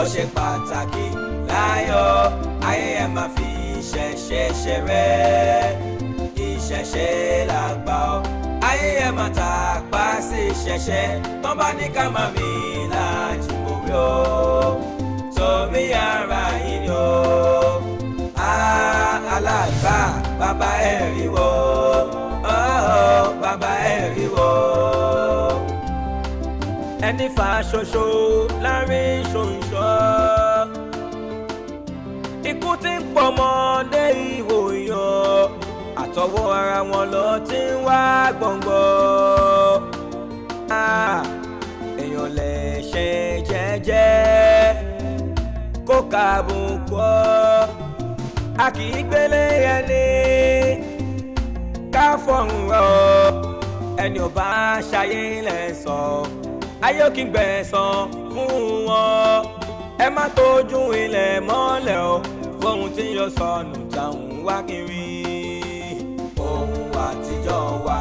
ó ṣe pàtàkì láyọ̀ ayé ẹ má fi ìṣẹ̀ṣe ṣeré ìṣẹ̀ṣe làgbà ọ́ ayé ẹ má tàpá sí ìṣẹ̀ṣe tán bá ní ká má mi láàjì mòwe o torí ara yìí ni o alàgbà bàbá ẹ̀ rí wo bàbá ẹ̀ rí wo ẹni fà ṣoṣo láàrin ṣoṣo ikú tí ń pọ̀ mọ́dé ìwò yọ àtọwọ́ ara wọn lọ tí ń wá gbọ̀ngbọ̀ èèyàn lè ṣe jẹ́jẹ́ kó kàbùkù a kì í gbélé ẹni ká fọ̀hún rọ ẹni ò bá ṣayé lẹ̀ sọ ayé kí n gbẹ̀san fún wọn ẹ má tójú ilẹ̀ mọ́lẹ̀ o fóun tí yóò sọnù táwọn wá kiri ohun àtijọ́ wa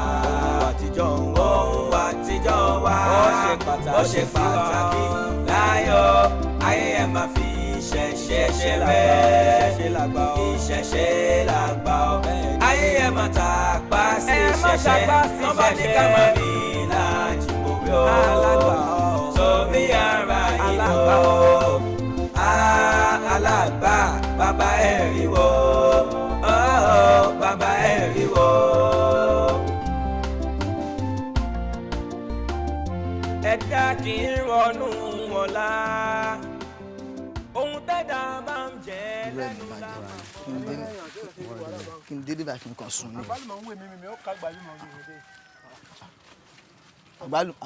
ohun àtijọ́ wa ó ṣe pàtàkì láyọ̀ ayé ẹ má fi ìṣẹ̀ṣe ṣeré ìṣẹ̀ṣe làgbà ọ́ ayé ẹ má tàpá sí ìṣẹ̀ṣe wọ́n bá ní ká má mi láàjì mòwe o torí ara ìlú alàgbà bàbá ẹ̀ rí wo bàbá ẹ̀ rí wo. ẹ̀dá kì í ronú ọ̀la ohun tẹ́dá máa ń jẹ́ lẹ́nu lára. kí n dédé bá kí n kàn sùn ni. àgbálùmọ̀ ń wé mi ó ká àgbálùmọ̀ yìí nílé.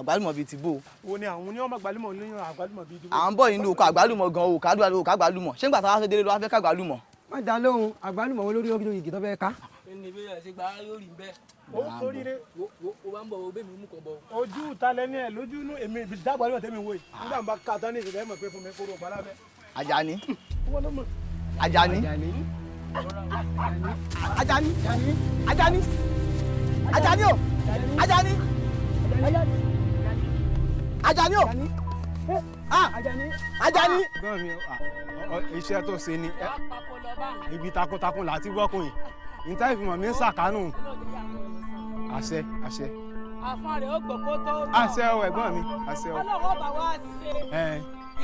àgbálùmọ̀ bíi ti bó. wo ni àwọn oníwọ̀n àgbálùmọ̀ lóyún àgbálùmọ̀ bíi ti bó. à ń bọ̀ yín ní oko àgbálùmọ̀ gan o ká àgbálùmọ̀ ṣé ń gbà táwa fẹ́ délé ló wá fẹ́ ká àgbálùmọ̀. má dá lóhùn àgbálùmọ̀ wo lórí igi tó fẹ́ ká. ẹni bí ẹ ṣe gba lórí bẹ́ẹ̀. ó kórìíre. o bá ń bọ̀ o bẹ́ẹ̀ mi mú kàn bọ̀. ojú ta lẹ́ni ẹ̀ lójú inú èmi ìbí dágbàlùmọ̀ tẹ́mi wò yìí nígbà ń bá ká tán ní ìṣẹ̀lẹ̀ ẹ̀ mọ̀ pé fún mi kóró ọ̀pá lábẹ́. Àjàní. wọ́n ló mọ̀. Àjàní. Àjàní. Àjàní. Àjàní o. Àjàní. Àjàní o. Àjàní. gbọ́n mi iṣẹ́ tó ṣe ni ibi takuntakun láti wọ́kùn yìí níta ìfimọ̀ mi ń ṣàkánù àṣẹ. àfọ̀n rẹ̀ ó gbòkó tó. àṣẹ o ẹ̀gbọ́n mi àṣẹ o. ọlọ́wọ́ bá wá ṣe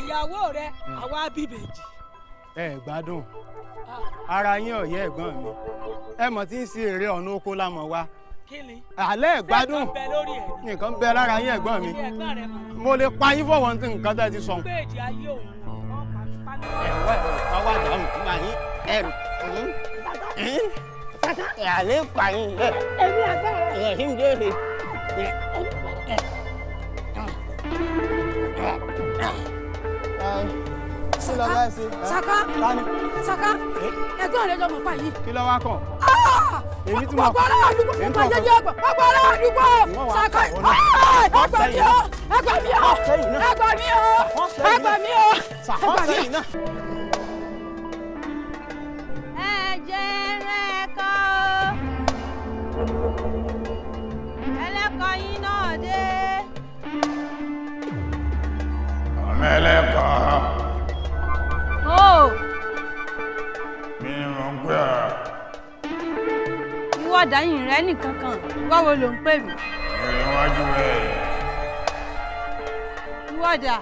ìyàwó rẹ̀ àwa bíbèjì. ẹ gbádùn ara yín ọ̀yẹ́ ẹ̀gbọ́n mi ẹ mọ̀ tí ń ṣe eré ọ̀nà oko lámọ̀ wa alẹ́ gbádùn nǹkan bẹ lára yín ẹ̀gbọ́n mi mo lè pa yín fọwọ́n tí nǹkan tẹ́ ti sọ. ẹ̀wọ́ ọwọ́ àdáhùn nígbà yín ẹ̀rù alẹ́ pa yín ẹ̀ kí n dé rè. sí lọ bá ṣe. Saka ẹ̀gbọ́n rẹ lọmọ pa yìí. kí ló wá kàn. èmi tí mo ọgbọ́n àdúgbò mo máa jẹjẹ ọgbọ́n àdúgbò Saka ẹgbà mi o ẹgbà mi o ẹgbà mi o ẹgbà mi o ẹgbà mi o. ẹ̀jẹ̀ rẹ̀ kọ́ ẹlẹ́kọ̀ọ́ yín náà dé. ọmọ ẹlẹ́kọ̀ọ́. mi ni mo ń pè ọ́. ìwọ dàyìn rẹ nìkan kan wáwo ló ń pè mí. ìrìn iwájú rẹ̀. ìwọ dà.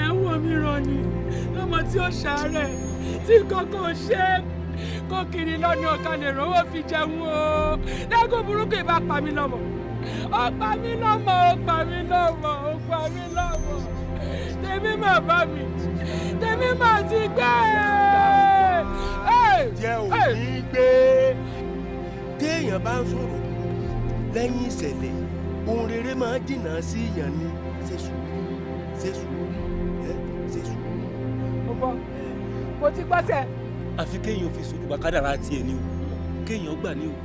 ẹ ń wò mí ràn ní lọ́mọ tí ó ṣàárẹ̀ tí kankan ṣe kó kiri lọ́nà ọ̀kan lè rówó fi jẹun o lẹ́gùn burúkú ìbá pa mí lọ́mọ ó pa mí lọ́mọ ó pa mí lọ́mọ ó pa mí lọ́mọ tèmi mà bá mi tèmi mà ti gbé jẹ́ òní gbé téèyàn bá ń sọ̀rọ̀ lẹ́yìn ìṣẹ̀lẹ̀ ohun rere máa jìnnà sí ìyàn ni ṣe sùúrù ṣe sùúrù ṣe sùúrù. mo ti gbọ́sẹ̀. àfi kéèyàn fi sùúrù gba kádàrá tiẹ̀ ni o kéèyàn gbà ní o.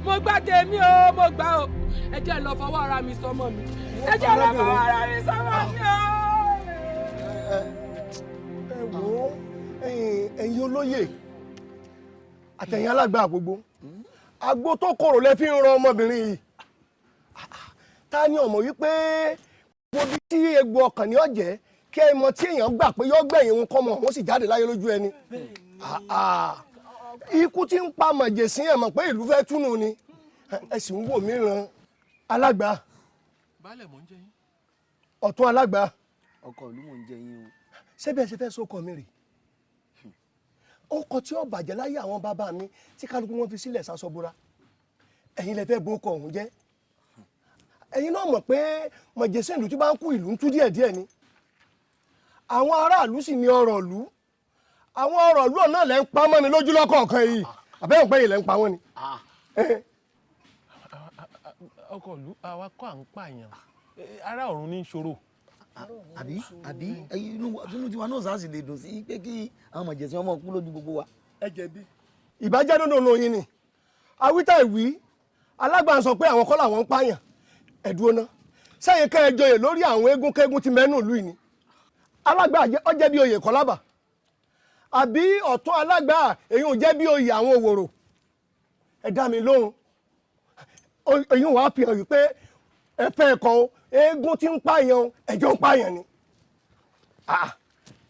mo gbà tèmi o mo gbà o ẹ jẹ́ lọ fọwọ́ ara mi sọmọ mi ẹ jẹ́ lọ fọwọ́ ara mi sọmọ mi o. olóyè àtẹ̀yìn alágbà gbogbo agbó tó korò lẹ fi ń ran ọmọbìnrin yìí ta ni ọmọ wípé gbogbo tí egbò ọkàn ní ọ̀jẹ̀ kí ẹ mọ tí èèyàn gbà pé yọ gbẹ̀yìn òun kọ́mọ òun sì jáde láyé lójú ẹni ikú tí ń pa màjèsín ẹ̀ mọ̀ pé ìlú fẹ́ túnú ni ẹ sì ń wò mí ran alágbà baálẹ̀ mò ń jẹ yín. ọ̀tún alágbà ọkọ ìlú mò ń jẹ yín o. ṣé bí ẹ ṣe fẹ́ sókọ mi rè ọkọ tí ó bàjẹ́ láyé àwọn bàbá mi tí kálukú wọn fi sílẹ̀ sásọbúra ẹ̀yin lẹ fẹ́ bó ọkọ ọ̀hún jẹ́ ẹ̀yin náà mọ̀ pé mọ̀jẹ̀sìn ìlú tí bá ń kú ìlú ń tú díẹ̀díẹ̀ ni àwọn aráàlú sì ní ọrọ̀ ìlú àwọn ọrọ̀ ìlú náà lẹ́ ń pa mọ́ mi lójú lọ́kọ̀ọ̀kan yìí àbẹ́wọ̀n pé yìí lẹ́ ń pa wọ́n ni. ọkọ ìlú àwa kọ́ à ń pààyàn ará ọ̀run ní ìṣòro. àbí inú tiwa náà sáà sì lè dùn sí pé kí àwọn mọ̀jẹ̀sìn ọmọ kú lójú gbogbo wa. ẹ jẹ̀bi ìbájẹ́ dandan ló yin ni awítá ìwí alágbà ń sọ pé àwọn kọ́ làwọn ń pààyàn ẹ̀dùn ọ̀nà sẹ́yìn ká ẹ joyè lórí àwọn eégún kẹ́gún ti mẹ́nu ìlú yìí ni alágbà ọjẹ́ bí oyè kọ́lábà àbí ọ̀tún alágbà èyí ò jẹ́ bí oyè àwọn òwòrò ẹ dá mi lóhùn èyí wàá fi hàn wípé ẹ fẹ́ ẹ̀kọ́ eégún tí ń pààyàn ẹ̀jọ̀ ń pààyàn ni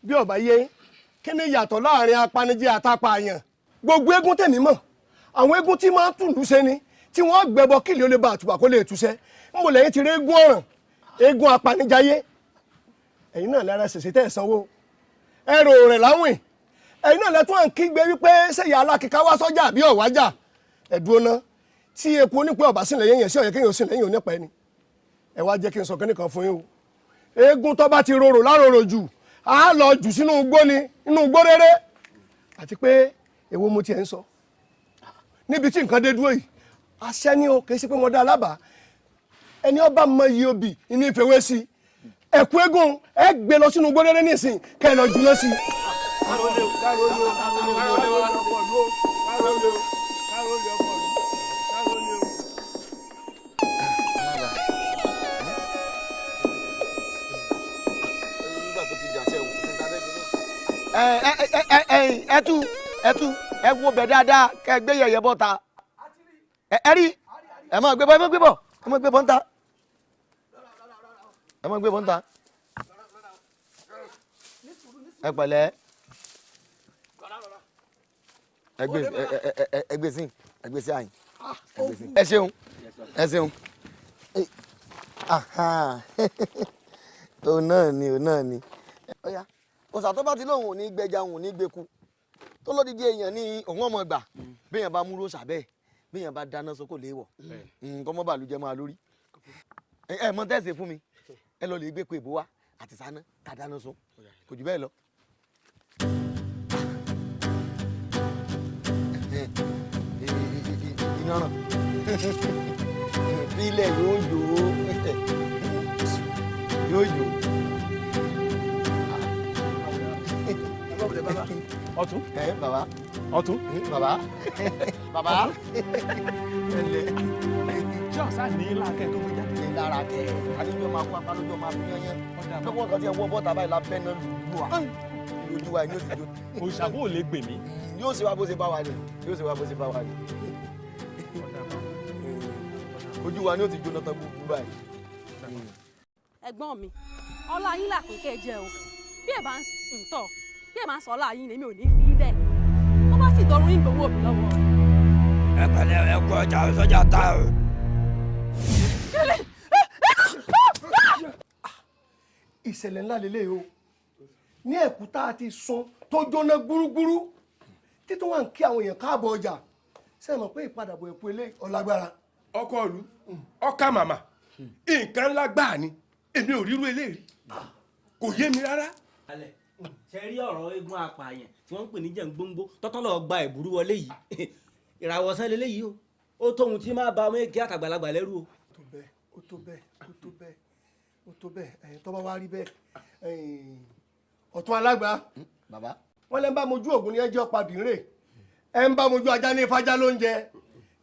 bí ọ̀bá yé kí ni yàtọ̀ láàrin apanijẹ àtàpààyàn gbogbo eégún tèmi mọ̀ àwọn eégún tí máa ń tùlù ṣe ni tí wọ́n gbẹbọ kílì ó lè bá àtùbà kó lè túṣẹ́ ń bò lẹ́yìn ti rí eégún ọ̀ràn eégún apanijayé ẹ̀yin náà lára ṣèṣe tẹ́ ẹ̀ sanwó ẹrù rẹ̀ láwìn ẹ̀yin náà lẹ́tọ́ à ń kígbe wípé ṣèyà alákìíká wá sọ́jà àbí ọ̀wájà ẹ̀dùn ọ̀nà tí eku onípẹ́ ọ̀bá sí lẹ́yìn yẹn sí ọ̀yẹ́ kéèyàn ó sì lẹ́yìn onípẹ́ ni ẹ wá jẹ́ kí n sọ kẹ́nìkan fún yín o eégún tó bá ti rorò láròrò jù á lọ jù sínú igbó ni inú igbó rere àti pé èwo mo tiẹ̀ ń sọ níbi tí nǹkan dé dúró yìí àṣẹ ni o kì í ṣe pé mo dá alábàá ẹni ọba mọ iye obì inú ìfẹ́wé sí ẹ̀kú eégún ẹ gbé lọ sínú igbó rere nísìn kẹ́ ẹ lọ jù lọ sí. ẹ wo bẹ̀ dáadáa kẹ́ ẹ gbé yẹ̀yẹ́ bọ́ ta ẹ rí ẹ máa gbé bọ́ ẹ máa gbé bọ́ ẹ máa gbé bọ́ ń ta ẹ máa gbé bọ́ ń ta ẹ pẹ̀lẹ́ ẹ gbé sí àyìn ẹ ṣeun ẹ ṣeun òun náà ni ọ̀ya òsà tó bá ti lóun ò ní gbẹja òun ò ní gbẹku tó lódìdí èèyàn ní òun ọmọ gbà béèyàn bá múrò sàbẹ́ béèyàn bá dáná sókò léèwọ̀ nǹkan mọ́ bàlújẹ́ máa lórí ẹ mọ tẹ́sí fún mi ẹ lọ lè gbé pé ìbò wa àti sáná ká dáná sun kò jù bẹ́ẹ̀ lọ. iná ràn bílẹ̀ yóò jò ó yóò jò ó. ọ̀tún. bàbá. ọ̀tún. bàbá. bàbá. ẹlẹ. ṣé ọ̀sán ní lákẹ́ tó gbé jáde. ní lára kẹ àníjọ máa kó apá lójó máa fún yẹn lọ́wọ́ kan tí ẹ wọ́ bọ́ta báyìí lábẹ́ náà lù wá lójú wa ni yóò ti jó. òṣàbò ò lè gbè mí. yóò ṣe wá bó ṣe bá wa ni yóò ṣe wá bó ṣe bá wa ni. ojú wa ni yóò ti jó lọ́tọ̀ gbogbo báyìí. ẹ̀gbọ́n mi ọlá yín làpín kẹ́ ẹ jẹ o bí ẹ bá ń tọ̀ bí ẹ máa ń sọ ọlá yín lèmi ò ní fi í bẹ́ẹ̀ wọ́n bá sì dọ̀rùn yín gbowó mi lọ́wọ́. ẹ pẹ̀lẹ́ ẹ kú ọjà sọ́jà ta o. ìṣẹ̀lẹ̀ ńlá lélẹ̀ o ní ẹ̀kúta àti sun tó jóná gbúrúgbúrú títí wọn kí àwọn èèyàn káàbọ̀ ọjà ṣe mọ̀ pé ìpadàbọ̀ ẹ̀kú ilé ọ̀làgbára. ọkọ ìlú ọkà màmá nǹkan ńlá gbáà ni èmi ò ríru eléyìí kò yé mi rárá. ṣe rí ọ̀rọ̀ eégún apààyàn tí wọ́n ń pè ní jẹ̀ǹgbóńgbó tọ́tọ́ lọ́ọ́ gba ìbúrú wọlé yìí ìràwọ̀sán lélẹ́yìí o ó tóhun tí máa ba ọmọ èké àtàgbàlagbà lẹ́rù o. ó tó bẹ́ẹ̀ tó bá wá rí bẹ́ẹ̀ ọ̀tún alágbà bàbá wọ́n lẹ́ ń bá mojú ògùn ní ẹjọ́ pabìnrin ẹ̀ ń bá mojú ajá ní ifájá lóúnjẹ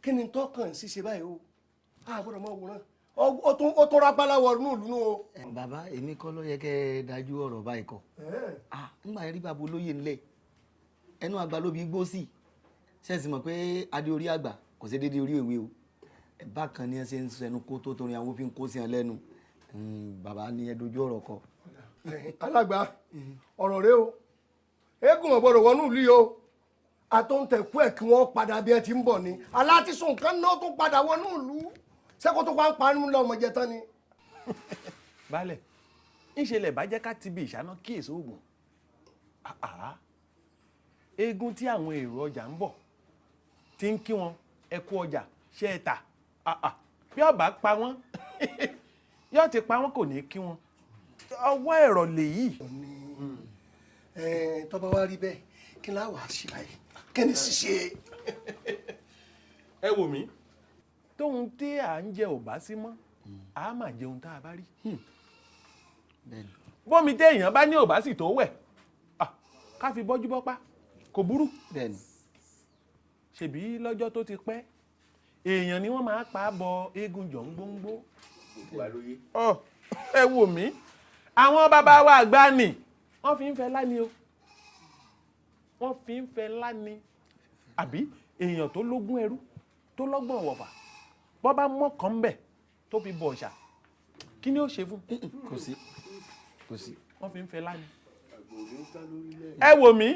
kí ni tọ́kàn ṣíṣe báyìí o àbúrò mọ́ wòran ó tún rápálá wọ inú ìlú nù o. bàbá èmi kọ́ ló yẹ kẹ́ ẹ dájú ọ̀rọ̀ báyìí kọ́ ńgbà yẹn rí bàbá olóyè ńlẹ̀ ẹnu àgbà ló bí gbó sí ṣẹ́ẹ̀sì mọ̀ pé adé orí àgbà kò sí déédéé orí èwe o bákan ni ẹ ṣe ń sẹnu kó tó torí àwọn òfin kó sí ẹ lẹ́nu bàbá ni ẹ dojú ọ̀rọ̀ kọ. alàgbà ọ̀rọ̀ rẹ o eégún ọ̀gbọ́dọ̀ wọnú ìlú yìí o àtúntẹ̀kú ẹ̀ kí wọ́n padà bí ẹ ti ń bọ̀ ni aláàtísùn kan náà tó padà wọnú ìlú sẹ́kọ̀ tó pa ń parí lọ ọmọ jẹ tán ni. baálẹ̀ ìṣẹ̀lẹ̀ bá jẹ́ ká ti bí ìṣáná kíyèsí oògùn eégún tí àwọn èrò ọjà ń bọ̀ tí ń kí wọn ẹ kú ọjà ṣe é tà bí ọba pa wọ́n yóò ti pa wọ́n kò ní kí wọn ọwọ́ ẹ̀rọ lèyí. tọ́ba wa rí bẹ́ẹ̀ kí láà wàá ṣe báyìí kí ni ṣíṣe. ẹ wò mí tóun tí à ń jẹ ò bá sí mọ́ a máa jẹun tá a bá rí bómi téèyàn bá ní ò bá sì tó wẹ̀ ká fi bọ́jú bọ́pá kò burú ṣèbí lọ́jọ́ tó ti pẹ́ èèyàn ni wọ́n máa pa á bọ eégún jọ̀ǹgbòǹgbò. ẹ wò mí àwọn bàbá wa àgbà nì wọ́n fi ń fẹ́ láni o wọ́n fi ń fẹ́ láni àbí èèyàn tó lógún ẹrú tó lọ́gbọ̀n wọ̀fà bọ́ bá mọ́kàn bẹ̀ tó fi bọ̀ ọ̀ṣà kí ni ó ṣe fún. kò sí wọ́n fi ń fẹ́ láni. ẹ wò mí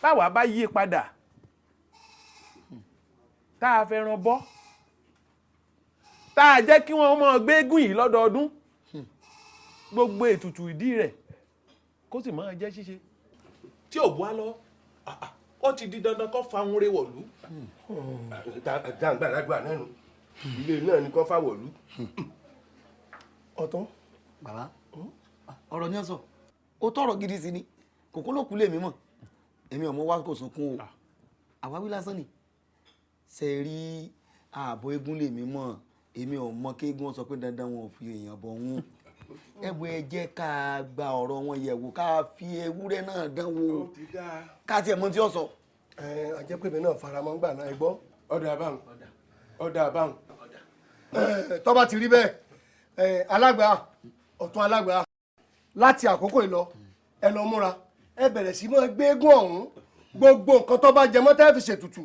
báwa bá yí padà tá a fẹ́ràn bọ́ tá a jẹ́ kí wọ́n máa gbégún yìí lọ́dọọdún gbogbo ètùtù ìdí rẹ̀ kó sì máa jẹ́ ṣíṣe tí ò bú á lọ ó ti di dandan kó fa ohun rẹ̀ wọ̀lú. jàǹgbà lágbà náà nù ilé náà ni kò fà wọ̀lú. ọ̀tún. bàbá ọ̀rọ̀ ni ó sọ ó tọrọ gidi sí ni kòkó ló kú lè mí mọ̀ èmi ọmọ wa kò sunkún o àwáwí lásán ni ṣe rí ààbò eégún lè mí mọ̀ èmi ò mọ kéégún sọ pé dandan wọn ò fi èèyàn bọ̀ wọ́n ẹ̀bùn ẹ jẹ́ ká gba ọ̀rọ̀ wọn yẹ̀ wò ká fi ewúrẹ́ náà dán wò ká tiẹ̀ mọ̀ tí ó sọ. àjẹpẹ́mi náà faramọ́ gbà náà ẹ gbọ́. ọ̀dà àbáhùn. tó bá ti rí bẹ́ẹ̀ alágbà ọ̀tún alágbà láti àkókò ìlọ ẹ lọ múra ẹ bẹ̀rẹ̀ sí máa gbégún ọ̀hún gbogbo nǹkan tó bá jẹ mọ́ tẹ́ fi ṣètùtù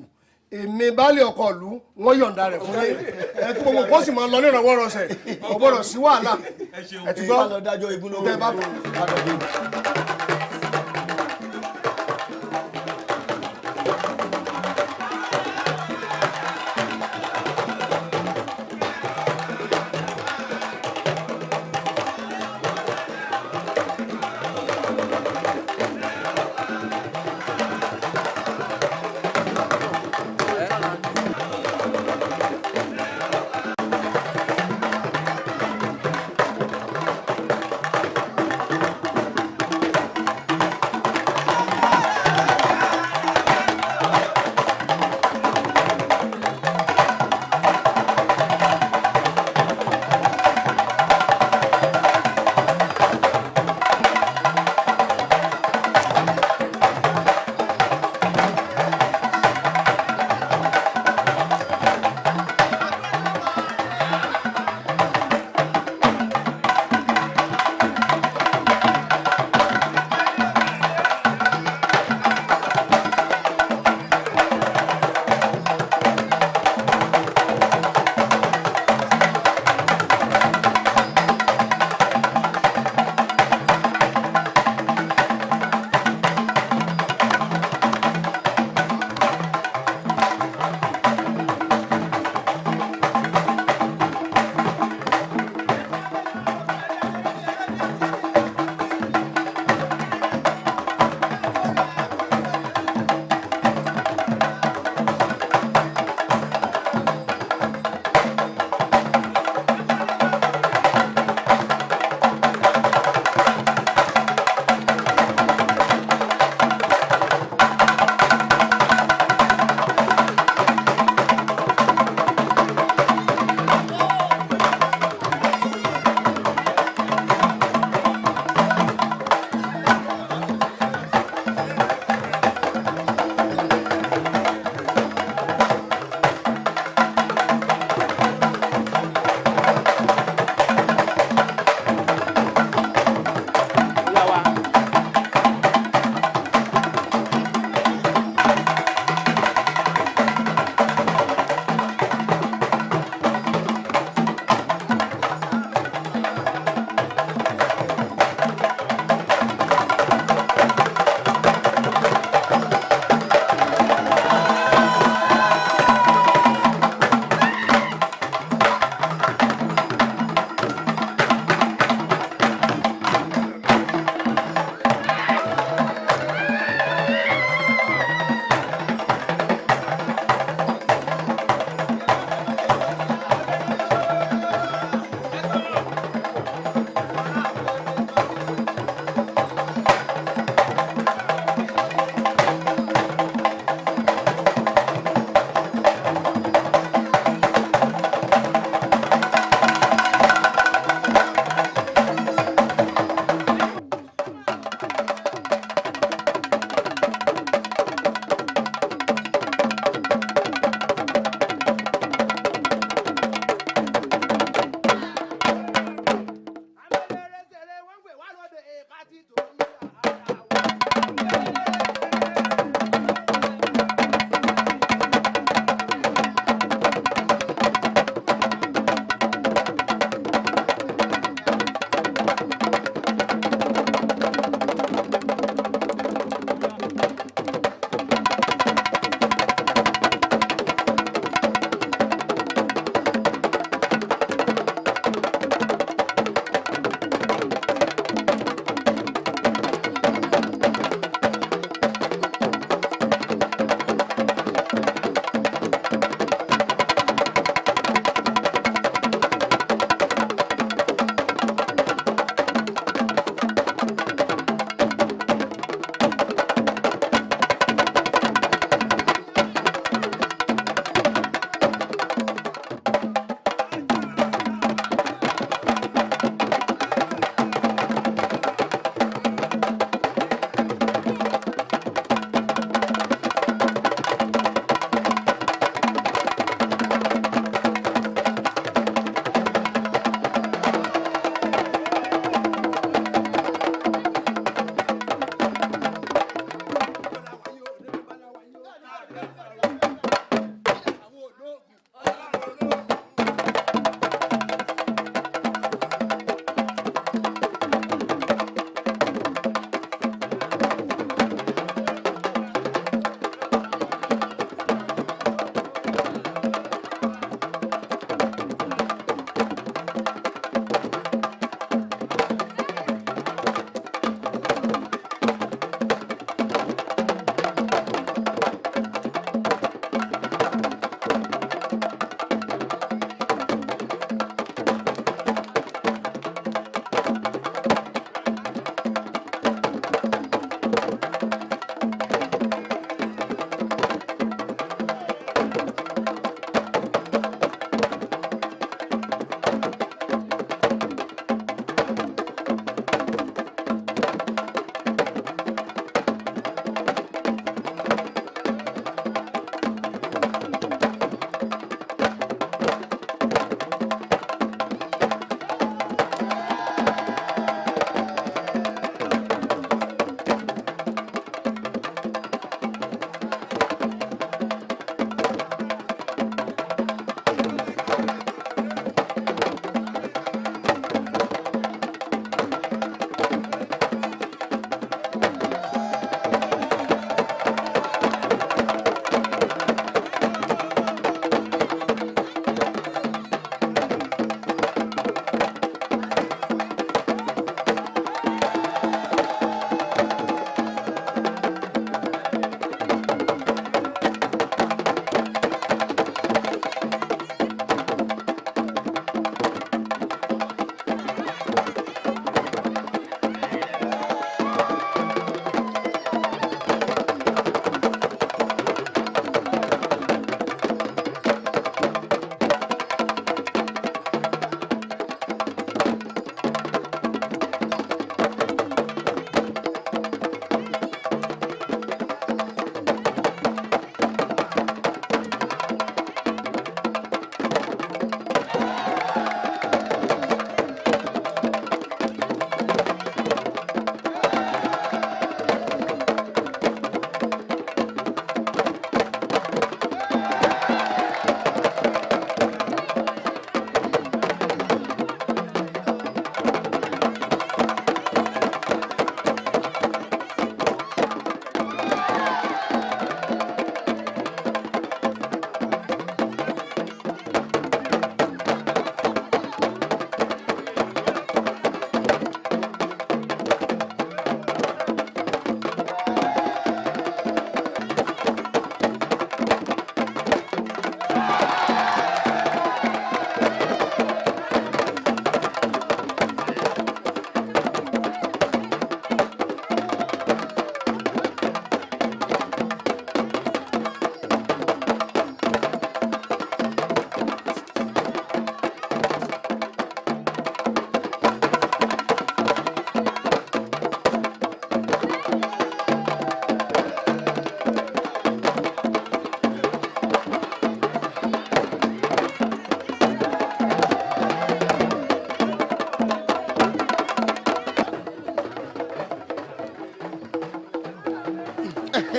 èmi baálé ọkọ ìlú wọn yọ̀ǹda rẹ̀ fún yín ẹ tí gbogbo kó sì máa lọ ní ìrànwọ́rọ̀sẹ̀ ọ̀gbọ́dọ̀ sí wàhálà ẹ ti gbọ́ tẹ bá bọ̀.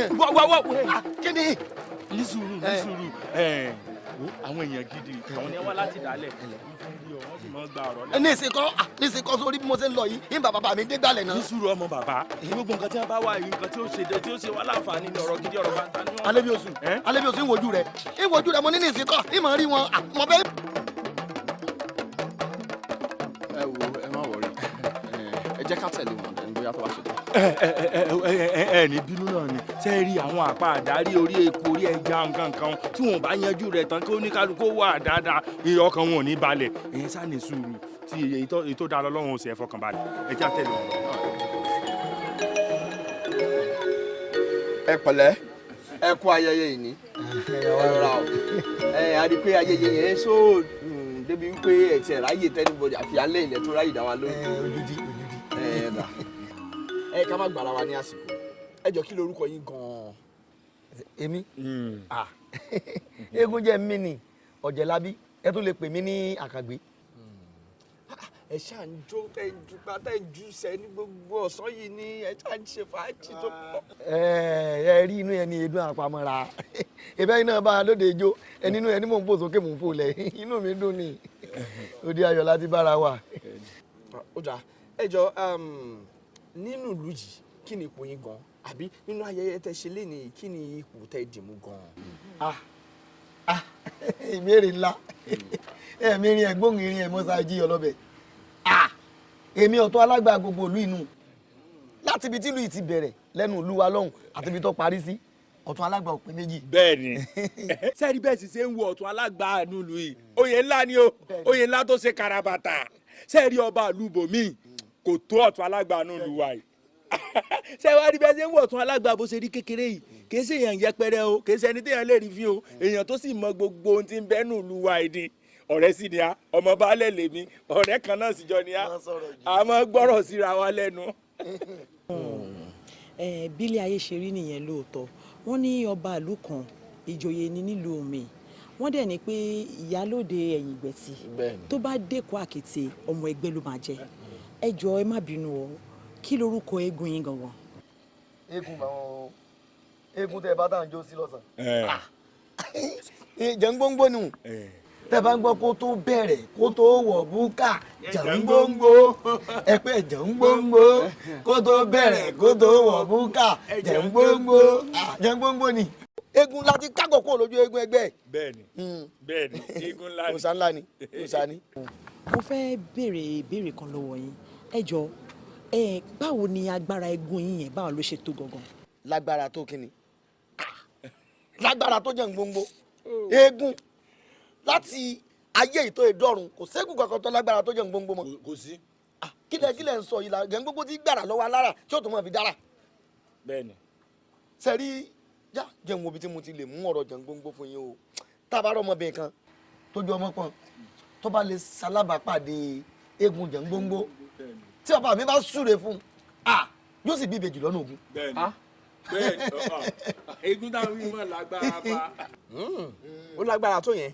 wá. kí ni. ní sùúrù àwọn èèyàn gidi àwọn ni wọ́n láti dálẹ̀ wọ́n sì máa ń gba ọ̀rọ̀ náà. ní ìsìnkọ́ sórí bí mo ṣe ń lọ yìí ní bàbá mi dé gbàlẹ̀ náà. ní sùúrù ọmọ bàbá gbogbo nǹkan tí wọ́n bá wà yìí nǹkan tí ó ṣe wá láǹfààní ní ọ̀rọ̀ gidi ọ̀rọ̀ bá ń ta ní wọn. alẹ́ bí oṣù ìwojú rẹ̀ mo ní ìsìnkọ́ ìmọ̀ rí wọn mọ̀ bẹ́ẹ̀. ẹ wo ẹ má wọrí ẹ jẹ́ ká tẹ̀lé wọn dẹni bóyá tó bá ṣe tán. ẹ ní bínú náà ni ṣe rí àwọn àpá àdárí orí epo orí ẹja nǹkan kan tí wọn bá yanjú rẹ̀ tán kí oníkálukú wà dáadáa ọkàn wọn ò ní balẹ̀ ẹ̀yin sá ní sùúrù tí èyí tó dáa lọ́wọ́ oṣù ẹ̀fọ́ kan balẹ̀ ẹ já tẹ̀lé wọn. ẹ pẹ̀lẹ́ ẹ kú ayẹyẹ yìí ní ọ̀rọ̀ a rí pé ayẹyẹ yẹn so débi wípé ẹ ti ẹ̀ ráyè tẹ́nibọ̀dì àfi alẹ́ ilẹ̀ tó ráyè dá wa lóyún. ẹ ká má gbára wa ní àsìkò ẹ jọ kí lorúkọ yín gan-an. èmi eégún jẹ́ mi ni ọ̀jẹ̀lábí ẹ tún lè pè mí ní àkàgbé. ẹ ṣáà ń jó tẹ ń dùpá tẹ ń jù sẹ ní gbogbo ọ̀sán yìí ni ẹ ṣáà ń ṣe fàájì tó pọ̀. ẹ rí inú ẹni edun àpamọ́ra ìbẹ́ iná bá a lóde ijó ẹni inú ẹni mò ń fò sókè mò ń fò lẹ̀ inú mi dùn ni òde ayọ̀ láti bára wa. ó dà ẹ jọ nínú ìlú yìí kí ni ipò yín gan àbí nínú ayẹyẹ tẹ ṣe lénìí kí ni ipò tẹ dìmú gan. ìbéèrè ńlá ẹ̀mí rin ẹ̀gbọ́n ìrìn ẹ̀ mọ́sáájì ọlọ́bẹ̀ èmi ọ̀tọ̀ alágbà gbogbo ìlú inú láti ibi tí ìlú yìí ti bẹ̀rẹ̀ lẹ́nu ìlú wa lọ́hùn àti ibi tó parí sí ọ̀tún alágbà òpin méjì. bẹ́ẹ̀ni sẹẹri bẹ́ẹ̀ sì ṣe ń wo ọ̀tún alágbà nílùú yìí oyè ńlá ni o oyè ńlá tó ṣe karabata sẹẹri ọba àlùbọmí kò tó ọ̀tún alágbà nílùú wa yìí sẹwárí bẹ́ẹ̀ ṣe ń wo ọ̀tún alágbà bó ṣe rí kékeré yìí kìí ṣe èèyàn yẹpẹrẹ o kìí ṣe ẹni téèyàn lè rí fi o èèyàn tó sì mọ gbogbo ohun tí ń bẹ nílùú wa yìí ni ọ̀rẹ́ sì ni a ọmọ baálẹ̀ lèmi ọ̀rẹ́ kan náà sì jọ ni a àmọ́ gbọ́rọ̀ síra wa lẹ́nu. bílẹ̀ ayé ṣe rí nìyẹn lóòótọ́ wọ́n ní ọba ìlú kan ìjòyè ni nílùú mi wọ́n dẹ̀ ní pé ìyálóde ẹ̀yìn ìgbẹ̀tì tó bá dẹ́kọ̀ àkété ọmọ ẹgbẹ́ ló máa jẹ́ ẹ jọ̀ọ́ ẹ má bínú o kí lorúkọ eégún yín gangan. eégún tẹ bá tà ń jó sí lọ́sàn-án jẹ̀ngbóngbó nù tẹ bá ń gbọ́ kó tó bẹ̀rẹ̀ kó tó wọ̀ búkà jẹ̀ngbóngbó ẹ pé jẹ̀ngbóngbó kó tó bẹ̀rẹ̀ kó tó wọ̀ búkà jẹ̀ngbóngbó ni eégún láti kágọ̀ kó lójú eégún ẹgbẹ́. bẹ́ẹ̀ni eégún ńlá ni. òòṣà ńlá ni òòṣà ni. mo fẹ́ béèrè ìbéèrè kan lọ́wọ́ yín ẹ jọ̀ọ́ báwo ni agbára eégún yín yẹn báwo ló ṣe tó gangan. lágbára tó kíni lágbára tó jẹ̀ngbóngbó eégún láti ayé ìtò ìdọ́run kò ségun kankan tó lágbára tó jẹ̀ngbóngbó mọ́. kò sí. kílẹ̀ ń sọ yìí la jẹ̀ngbóngbó ti gbàrà lọ́wọ́ alára tí ó tún mọ̀ fi dára. bẹ́ẹ̀ni. sẹ́rí já jẹun wo bí tí mo ti lè mú ọ̀rọ̀ jẹ̀ngbóngbó fún yín o tábàárọ̀ ọmọbìnrin kan tó jẹ́ ọmọ kan tó bá lè ṣalábàápàdé eégún jẹ̀ngbóngbó tí ọba mi bá súre fún yóò sì bí ìbejì lọ́nà ògún. bẹ́ẹ̀ni eégún táwọn yìí mọ̀ lágbára pa. ó lágbára tó yẹn.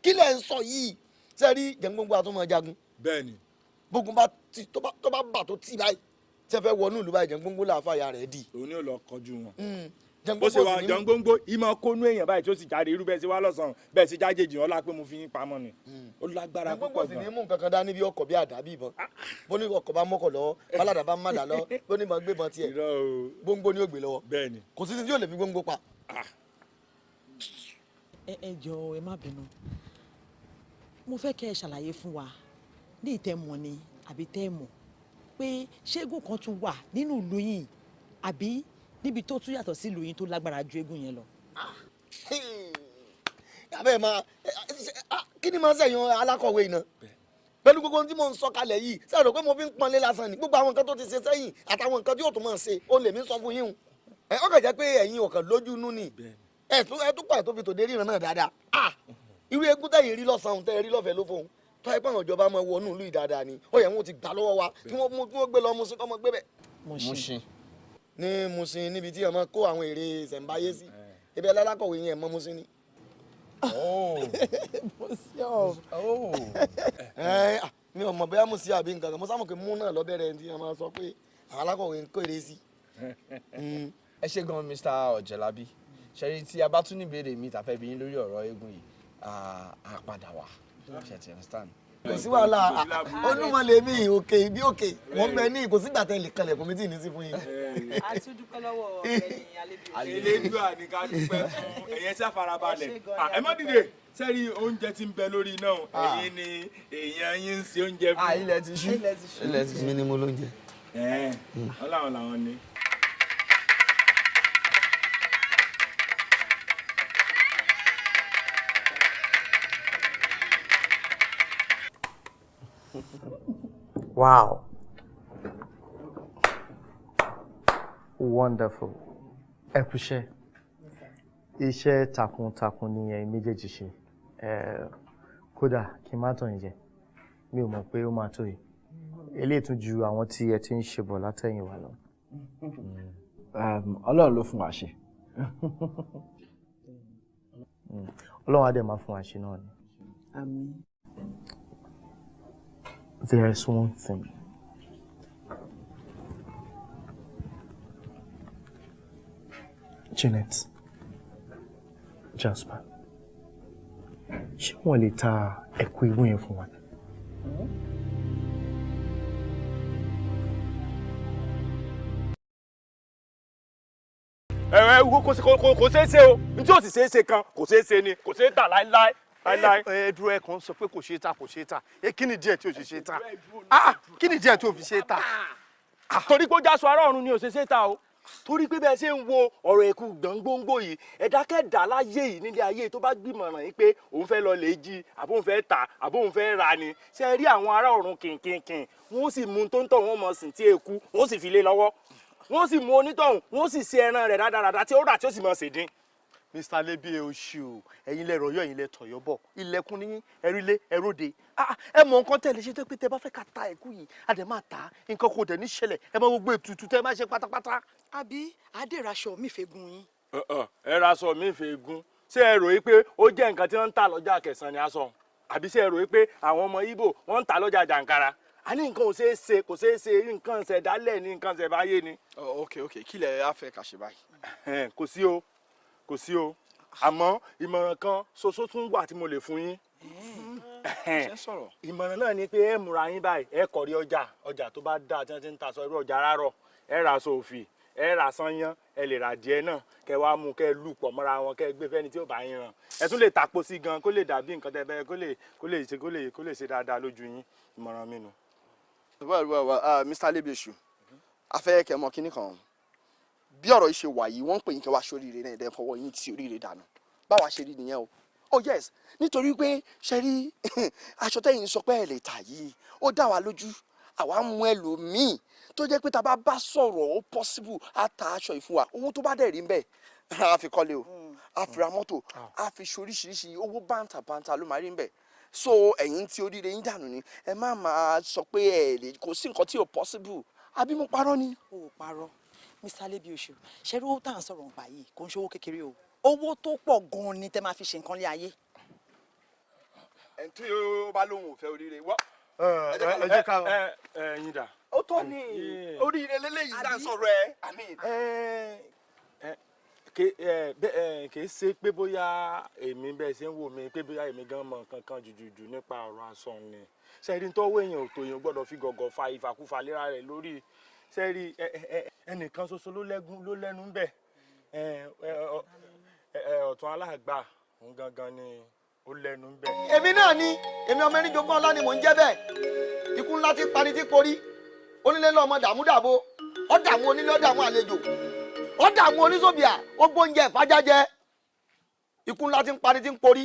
kí lẹ̀ ń sọ yìí sẹ́rí jẹ̀ngbóngbó àtúmọ̀ jagun. bẹ́ẹ̀ni. bógun bá ti tó bá bà tó tì báyìí tí ẹ fẹ́ wọnú ìlú báyìí jẹ̀ngbóngbó làáfàyà rẹ̀ dì. òun ni ò lọ kọjú wọn. bó ṣe wà jẹ̀ngbóngbó ìmọ̀ kónú èèyàn báyìí tó sì jáde irú bẹ́ẹ̀ sí wá lọ́sàn-án bẹ́ẹ̀ sí jájèjì ọlá pé mo fi yín pamọ́ ni. ó lágbára púpọ̀ gan. jẹ̀ngbóngbó sì ní mú nǹkan kan dání bí ọkọ̀ bí àdá bí ìbọn bó ní ọkọ̀ bá mọ́kọ̀ lọ́wọ́ bálàdà bá má dà lọ bó ní ìbọn gbébọn tiẹ̀ gbóngbó ni ó gbé lọ́wọ́. bẹ́ẹ̀ni. kò sí tí yóò lè fi gbóngbó pa. ẹ jọ̀ọ́ ẹ má bínú mo fẹ́ kẹ́ ẹ ṣàlàyé fún wa ní ìtẹ́mọ̀ ni àbí tẹ́mọ̀ pé ṣẹ́gun kan tún wà nínú ìlú yìí àbí níbi tó tún yàtọ̀ sí ìlú yìí tó lágbára ju eégún yẹn lọ. abẹ́ máa kí ni máa ń sẹ̀yìn alákọ̀wé iná pẹ̀lú gbogbo ohun tí mò ń sọ kalẹ̀ yìí sẹ́yìn pé mo fi ń pọnlé lásán ni gbogbo àwọn nǹkan tó ti ṣe sẹ́yìn àtàwọn nǹkan tí yóò tún máa ṣe ó lè mí sọ fún yín o ọkàn jẹ́ pé ẹ̀yin ọ̀kan lójú inú ni ẹ̀ tún pàì tó fi tòde ríran náà dáadáa irú eégún tẹ̀yìn rí lọ́sàn-án tẹ̀ rí lọ́fẹ̀ẹ́ ló fóun tó ẹ pé àwọn ìjọba máa wọnú ìlú ìdáadáa ni ó yẹ wọn ti gbà lọ́wọ́ wa kí wọ́n gbé lọ Mùṣín kọ́mọ gbé bẹ̀. Mùṣín. ní Mùṣín níbi tí ọmọ kó àwọn èrè ìṣẹ̀ǹbáyé sí ebi alákọ̀wé yẹn mọ́ Mùṣín ni. mi ò mọ̀ bóyá Mùṣín àbí nǹkan kan mo sábà pé mú náà lọ́bẹ̀rẹ̀ tí wọ́n máa sọ pé àwọn alákọ̀wé ń kó èrè sí. ẹ ṣé gan Mr. Ọ̀jẹ̀lábí ṣẹ́rí tí a bá tún ní ìbéèrè mi tàfẹ́ bí yín lórí ọ̀rọ̀ eégún yìí á padà wá ṣe ti understand. kò sí wàhálà olúmọlẹ̀ mi òkè bí òkè wọ́n bẹ ní kò sígbà tẹ́ lè kalẹ̀ fún mi tí ì ní sí fún yín. a tún dúpẹ́ lọ́wọ́ ọ̀gbẹ́ni Elédùà ní ká dúpẹ́ fún ẹ̀yẹ tí a farabalẹ̀ ẹ má dìde sẹ́rí oúnjẹ tí ń bẹ lórí náà èyí ni èèyàn yín ń ṣe oúnjẹ fún. ilẹ̀ ti ṣú ilẹ̀ ti ṣú. mi ni mo lóúnjẹ. ọlọ́run làwọn ni. Wow. Wonderful. Ẹ kú iṣẹ́. Iṣẹ́ takuntakun ni ẹ̀yin méjèèjì ṣe. Kódà kí n má tàn yín jẹ. Mi ò mọ̀ pé ó máa tó yìí. Eléyìí tún ju àwọn tí ẹ ti ń ṣe bọ̀ látẹ̀yìn wá lọ. Ọlọ́run ló fún wa ṣe. Ọlọ́run á dẹ̀ máa fún wa ṣe náà ni. Àmín. There is one thing. Janet, Jasper, ṣé wọ́n lè ta ẹ̀kú igbó yẹn fún wa? Kò ṣeé ṣe o n tí ò sì ṣeé ṣe kan kò ṣeé ṣe ni kò ṣeé tà láíláí. Ẹ̀ẹ́dúró ẹ̀ kan sọ pé kò ṣeé tà kò ṣeé tà kí ni díẹ̀ tí ò ṣe tà kí ni díẹ̀ tí ò fi ṣe tà. Torí pé ó já sọ ará ọ̀run ni ò ṣe ṣe tà o torí pé bẹ́ẹ̀ ṣe ń wo ọ̀rọ̀ ẹ̀kú gbọ̀ngbòǹgbò yìí ẹ̀dákẹ́dà láyé yìí nílé ayé tó bá gbìmọ̀ràn yìí pé òun fẹ́ lọ lè jí àbóun fẹ́ tà àbóun fẹ́ rà ni ṣe rí àwọn ará ọ̀run kìnkìnkìn wọ́n sì mú tó ń tọ̀ wọ́n mọ̀ sí tí èkú wọ́n sì fi lé lọ́wọ́ wọ́n sì mú onítọ̀hún wọ́n sì ṣe ẹran rẹ̀ rádaràda tí ó rà tí ó sì mọ̀ ṣèdín. Mr. Lebi oṣù ẹ̀yin lẹ rọ̀yọ̀ ẹ̀yin lẹ tọ̀yọ̀ bọ̀ ilẹ̀kùn ní ẹrílé ẹróde ẹ mọ nǹkan tẹ̀lé ṣe tó pé tẹ bá fẹ́ ká ta ẹ̀kú yìí a dẹ̀ máa ta nǹkan kò dẹ̀ ní ṣẹlẹ̀ ẹ mọ gbogbo ètùtù tẹ máa ṣe pátápátá. àbí adéraṣọ mi fẹ́ gun yín. ẹ raṣọ mi fẹ́ gun ṣé ẹ rò yí pé ó jẹ́ nǹkan tí wọ́n ń tà lọ́jà Kẹsàn-án ni aṣọ àbí ṣé ẹ rò yí pé àwọn ọmọ Ìgbò wọ́n ń tà lọ́jà Jàǹkàrà a ní nǹkan ò ṣeé ṣe kò ṣeé ṣe nǹkan ṣẹ̀dálẹ̀ ní nǹkan ṣẹ̀báyé ni. ok kí lẹ á fẹ́ ká ṣe báyìí. kò sí o àmọ́ ìmọ̀ràn kan ṣoṣo tún wà tí mo lè fún yín. ìmọ̀ràn náà ni pé ẹ múra yín báyìí ẹ kọ̀rí ọjà tó bá dáa tí wọ́n ti ń ta aṣọ irú ọjà rárọ̀ ẹ ra aṣọ òfì ẹ ra sányán ẹ lè ra díẹ̀ náà kẹ wá mú kẹ lù pọ̀ mọ́ra wọn kẹ gbé fẹ́ni tí ó bá yín ràn ẹ tún lè tàpó sí gan kó lè dàbí nǹkan tẹ bẹ́ẹ̀ kó lè ṣe dáadáa lójú yín ìmọ̀ràn mi nù. Mr. Lebi Oṣù afẹ́ kẹ́ mọ̀ kínní kan bí ọ̀rọ̀ yìí ṣe wà yìí wọ́n ń pè yín kẹ́ wá sóríire náà ẹ̀dẹ̀ fọwọ́ yín tí oríire dànù báwa ṣe rí nìyẹn o oh yes nítorí pé ṣe rí aṣọ tẹ́yìn sọ pé ẹ̀ lè tà yìí ó dá wa lójú àwa mú ẹlòmíì tó jẹ́ pé tá a bá sọ̀rọ̀ ó possible á ta aṣọ yìí fún wa owó tó bá dẹ̀ rí ń bẹ̀ á fi kọ́lé o á fi ra mọ́tò á fi ṣoríṣiríṣi owó bántàbántà ló máa rí ń bẹ̀ so ẹ̀yin tí oríire yín dànù ni ẹ má máa sọ pé ẹ lè kò sí nǹkan tí ò possible àbí mo parọ́ ni. o ò parọ́ Mr. Lebi Oṣù ṣẹ́rí owó tá à ń sọ̀rọ̀ nípa yìí kò ń ṣòwò kékeré o owó tó pọ̀ gan-an ni tẹ́ máa fi ṣe nǹkan lé ayé. ẹni tí ó bá lóun ò fẹ́ oríire wọ́. ẹ jẹ́ ká ẹ̀yin dà. ó tọ́ ni oríire lélẹ́yìí tá à ń sọ̀rọ̀ kì í ṣe pé bóyá èmi bẹ́ẹ̀ ṣe ń wò mí pé bóyá èmi gan mọ̀ kankan jùjùjù nípa ọ̀rọ̀ aṣọ ni ṣẹ́rí tó owó èèyàn ò tó èèyàn gbọ́dọ̀ fi gọ̀gọ̀ fa ìfàkúfà léra rẹ̀ lórí sẹ́rí ẹnìkan ṣoṣo ló lẹ́nu ń bẹ̀ ọ̀tún aláàgbà òun gangan ni ó lẹ́nu ń bẹ̀. èmi náà ni èmi ọmọ ẹni jogún ọlá ni mò ń jẹ́ bẹ́ẹ̀ ikú ńlá ti parí tí porí onílé lọ́mọ dàmúdàbò ó dààmú onílé ó dààmú àlejò ó dààmú oníṣòbíà ó gbóúnjẹ ìfájájẹ ikú ńlá ti parí tí porí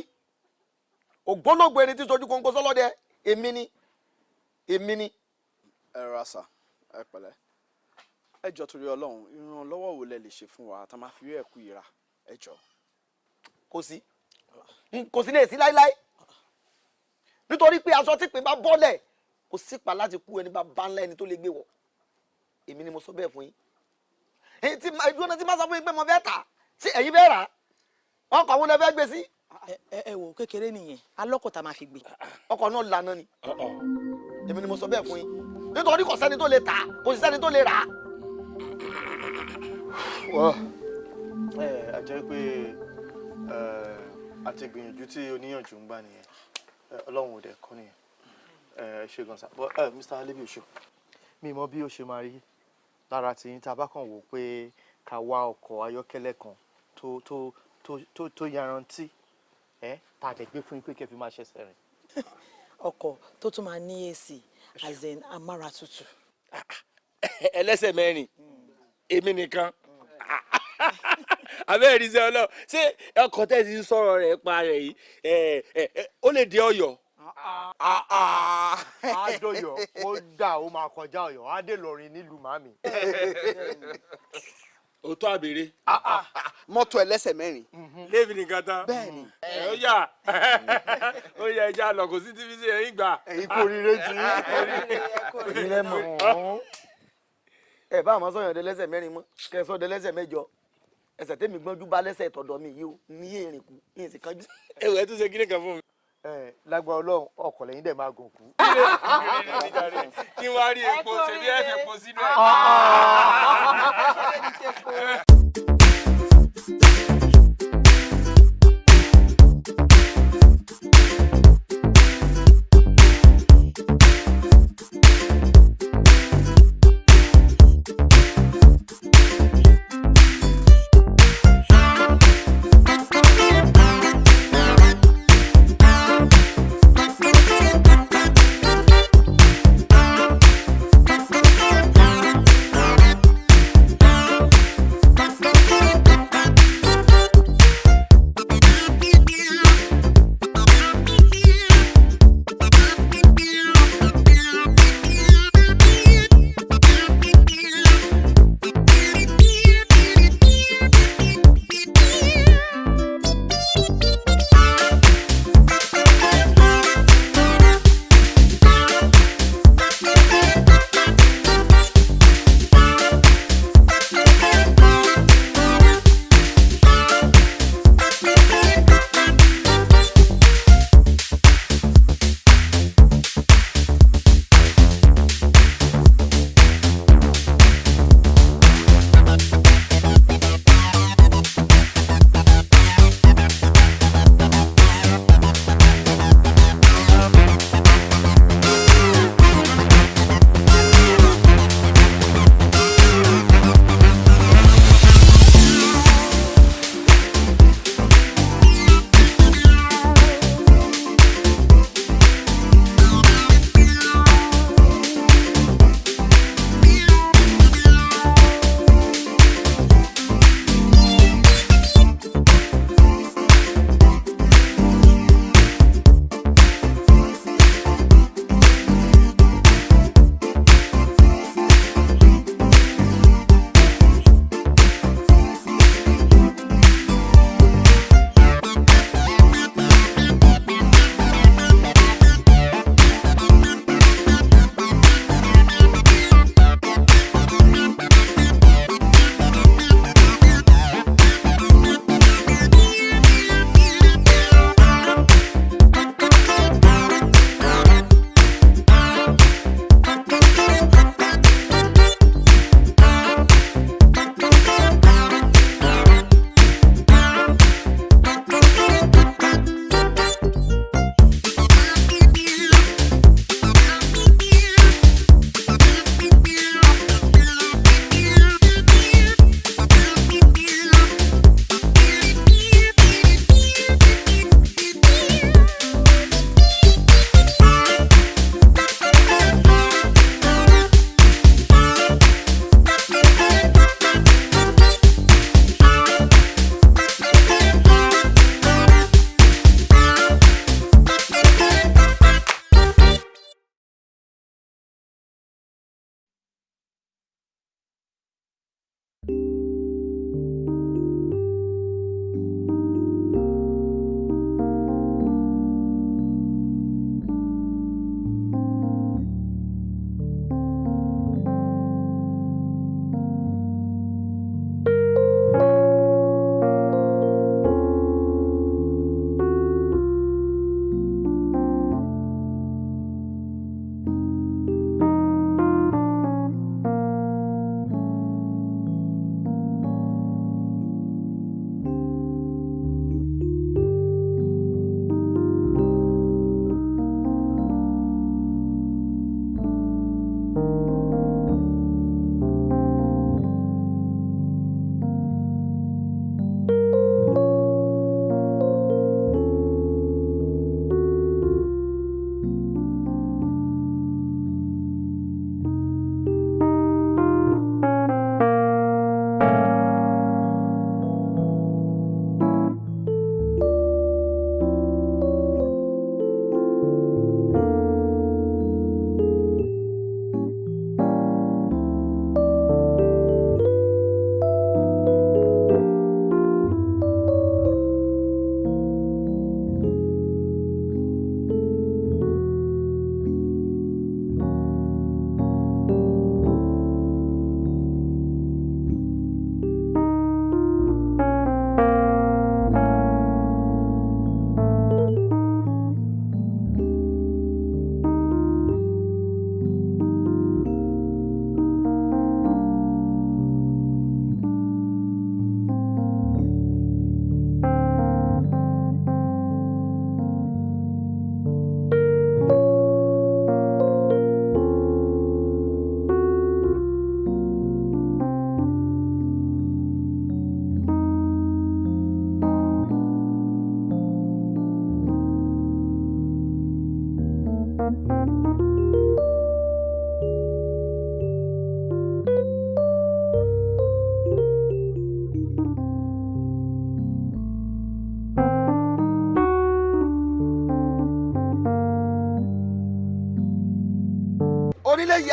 ògbólógbò ẹni tí sojú kóńkó sọlọ́dẹ èmi ni. ẹ rasa ẹ pẹ̀lẹ́ ẹ jọ torí Ọlọ́run ìrànlọ́wọ́ wo lẹ lè ṣe fún wa tá a máa fi rí ẹ̀kú yìí rà ẹ jọ. kò sí lè sí láíláí nítorí pé aṣọ tí pé bá bọ́lẹ̀ kò sípa láti kú ẹni bá bá ńlá ẹni tó lè gbé wọ̀ èmi ni mo sọ bẹ́ẹ̀ fún yín èyí tí ìdúró tí má sọ fún yín pé mo fẹ́ tà tí ẹ̀yin fẹ́ rà ọkọ̀ àwọn ọ̀nà fẹ́ gbé sí. ẹ wò kékeré nìyẹn alọ́kọ̀ tá a máa fi gbé. ọkọ̀ náà lànà ni èmi ni mo sọ bẹ́ẹ̀ fún yín nítorí kò sẹ́ni tó lè tà kò sí sẹ́ni tó lè rà. a jẹ́ pé àti gbìyànjú tí oníyànjú ń gbà nìyẹn ọlọ́run ò dẹ̀ kọ́ nìyẹn ṣe gan sa but Mr. Alebi Osho mi mọ bí ó ṣe máa rí lára tí yín tá a bá kàn wò pé ká wá ọkọ̀ ayọ́kẹ́lẹ́ kan tó yarantí tá a dẹ̀ gbé fún yín pé kẹ́ fi máa ṣẹ̀ṣẹ̀ rìn. ọkọ̀ tó tún máa ní AC as in amára tutù. ẹlẹ́sẹ̀ mẹ́rin èmi nìkan abẹ́rẹ́ ìdíje ọlọ́run ṣé ọkọ̀ tẹ̀sí ń sọ̀rọ̀ rẹ̀ pa rẹ̀ yìí ó lè dé Ọ̀yọ́. Adóyọ̀ ó dà ó máa kọjá Ọ̀yọ́ adé lọrin nílùú màmí. òótọ́ àbèrè. mọ́tò ẹlẹ́sẹ̀ mẹ́rin. léèfì nìkan tán. bẹ́ẹ̀ni. ó yà ó yẹ ẹja lọ kò sí tv sí ẹ̀yìn gbà. ẹ̀yin kò rí retí. ilé mọ̀ ẹ bá àwọn sọ̀yàn dẹ́lẹ́sẹ̀ mẹ́rin mọ́ kẹsàn-án dẹ́lẹ́sẹ̀ mẹ́jọ ẹsẹ̀ tẹ́mi gbọ́njú bá lẹ́sẹ̀ tọ̀dọ̀ mi yìí ó ní èrìn kù ní èsì kanjú. ẹwù ẹ tún ṣe kíní kan fún mi. lágbára Ọlọ́run ọkọ̀ lẹ́yìn dẹ̀ máa gùn kú. kí wọ́n á rí epo ṣèbí ẹ̀ fi epo sínú ẹ̀.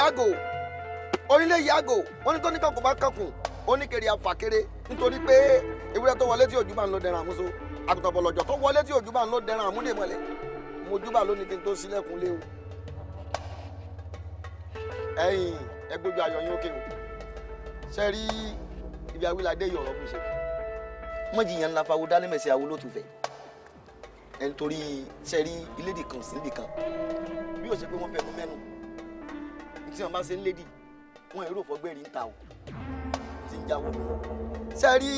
yàgò onílé yàgò wọ́n ní tó ní kankun bá kankun oníkèrè àfàkèrè nítorí pé ewúrẹ́ tó wọlé tí òjú bá ń lọ dẹran àmúso àgùntàn bọ̀lọ̀jọ̀ tó wọlé tí òjú bá ń lọ dẹran àmúdè mọ́lẹ̀ mojúbà lónìí kí n tó sílẹ̀kùn lé o ẹ̀yin ẹgbẹ́jọ ayọ̀ yín òkè o ṣe rí ibi awíládé yìí ọ̀rọ̀ kù ṣe mọ́jìyàn ńlá fáwọn dálẹ́mẹ̀sẹ̀ àwọn olótùfẹ́ ẹni torí ṣe rí ilédì kan sí ibì kan bí ó ṣe pé wọ́n fẹnu mẹ́nu tí wọ́n bá ṣe ń lédì wọ́n èrò fọ́gbẹ́rì ń ta o ti ń jáwọ́ mi ṣe rí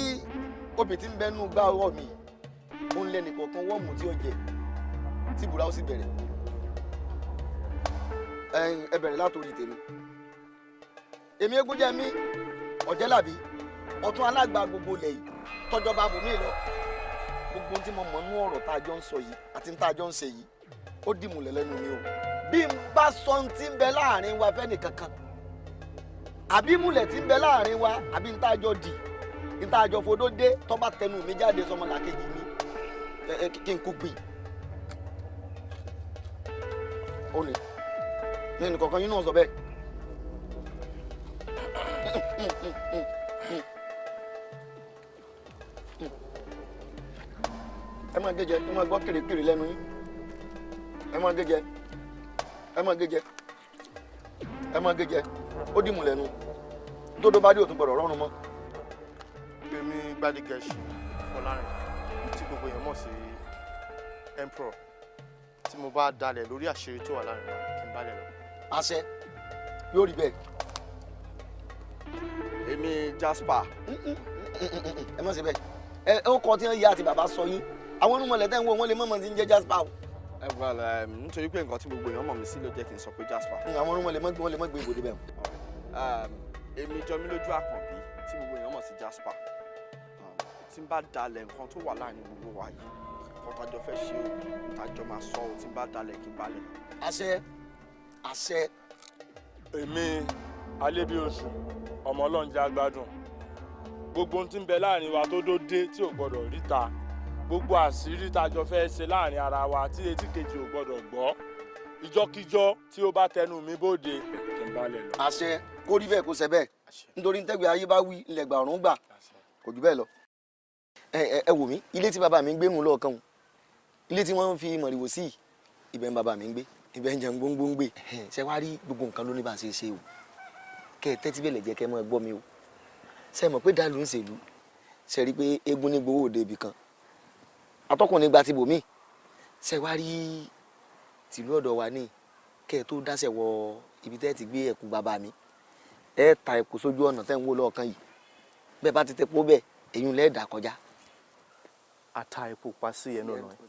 obì tí ń bẹ́nu gbá ọwọ́ mi ó ń lẹ́nu kọ̀ọ̀kan wọ́ọ̀mù tí ó jẹ tí ìbúra ó sì bẹ̀rẹ̀ ẹ bẹ̀rẹ̀ látòrí tèmi èmi Egúnjẹmí mi Ọ̀jẹ́làbí ọ̀tún alágbà gbogbo ilẹ̀ yìí tọ́jọba bòmí lọ gbogbo tí mo mọ̀ nú ọ̀rọ̀ tá a jọ ń sọ yìí àti tá a jọ ń ṣe yìí ó dìmùlẹ̀ lẹ́nu mi o bí n bá sọ ohun tí ń bẹ láàrin wa fẹ́ni kankan àbí múlẹ̀ tí ń bẹ láàrin wa àbí n tá a jọ dì n tá a jọ fodó dé tó bá tẹnu mi jáde sọmọ làkejì mi kí n kú gbìn ó ní ẹnì kọ̀ọ̀kan yín náà sọ bẹ́ẹ̀. ẹ máa gé jẹ ẹ máa gbọ́ kèrèkèrè lẹ́nu yín ẹ máa gé jẹ ẹ máa gé jẹ ẹ máa gé jẹ ó dìmú lẹ́nu dódó bá dé òtún gbọ́dọ̀ rọrùn mọ́. èmi Gbádégẹṣin Fọlárin tí gbogbo èèyàn mọ̀ sí emperor tí mo bá dalẹ̀ lórí àṣírí tó wà láàrin wa kí n balẹ̀ lọ. àṣẹ yóò rí bẹ́ẹ̀. èmi Jasper. ẹ má ṣe bẹ́ẹ̀ ẹ ó kọ tí wọ́n yá àti bàbá sọ yín àwọn onímọ̀lẹ́ tẹ́ ń wo wọ́n lè mọ̀mọ́ tí ń jẹ́ Jasper o. ẹ gbọ́dọ̀ nítorí pé nǹkan tí gbogbo èèyàn mọ̀ mí sí ló jẹ́ kí n sọ pé Jasper. àwọn onímọ̀lẹ́ wọ́n lè mọ̀ gbé ibòde bẹ́ẹ̀. èmi Jọmilójú Àkànbí tí gbogbo èèyàn mọ̀ sí Jasper tí n bá dalẹ̀ nǹkan tó wà láàrin gbogbo wa yìí nǹkan tájọ fẹ́ ṣe o tájọ máa sọ o tí n bá dalẹ̀ kí n balẹ̀. àṣẹ àṣẹ. èmi Alébíoṣù ọmọ ọlọ́njẹ́ agbádùn gbogbo ohun tí ń bẹ láàrin wa tó dóde tí ò gbọdọ̀ ríta gbogbo àṣírí tájọ fẹ́ ṣe láàrin ara wa tí etí kejì ò gbọdọ̀ gbọ́ ìjọ́kíjọ́ tí ó bá tẹnu mi bóde kí n balẹ̀ lọ. àṣẹ kó rí bẹ́ẹ̀ kó ṣe bẹ́ẹ̀ nítorí ntẹ́gbẹ́ ayé bá wí ilẹ̀gbà ọ̀run gbà kò jù bẹ́ẹ̀ lọ. ẹ wò mí ilé tí bàbá mi ń gbé mú lọ́ọ̀kan ilé tí wọ́n fi mọ̀rìwò sí ibẹ̀ ń bàbá mi ń gbé ibẹ̀ ń jẹun gbóngbó ń gbé ṣe wá rí gbogbo nǹkan ló ní bá a ṣe ṣe o kẹ́ ẹ tẹ́tí bẹ̀lẹ̀ jẹ́ kẹ́ ẹ máa gbọ́ mi o ṣe mọ̀ pé dàlú ń ṣèlú ṣe rí pé eégún ní gbowó òde ibì kan atọ́kùnrin gba ti bòmí ṣe wá rí tìlú ọ̀dọ̀ wa ní kẹ́ ẹ tó dáṣẹ̀ wọ ibi tẹ́ ti gbé ẹ̀kú bàbá mi ẹ ta ẹ̀kú sójú ọ̀nà tẹ́ ń wò lọ́ọ̀kan yìí bẹ́ẹ̀ bá ti tẹ́ pọ́ bẹ́ẹ̀ èyí lẹ́ẹ̀ dà kọjá. ata epo pa sí ẹnu ọ̀nà yìí.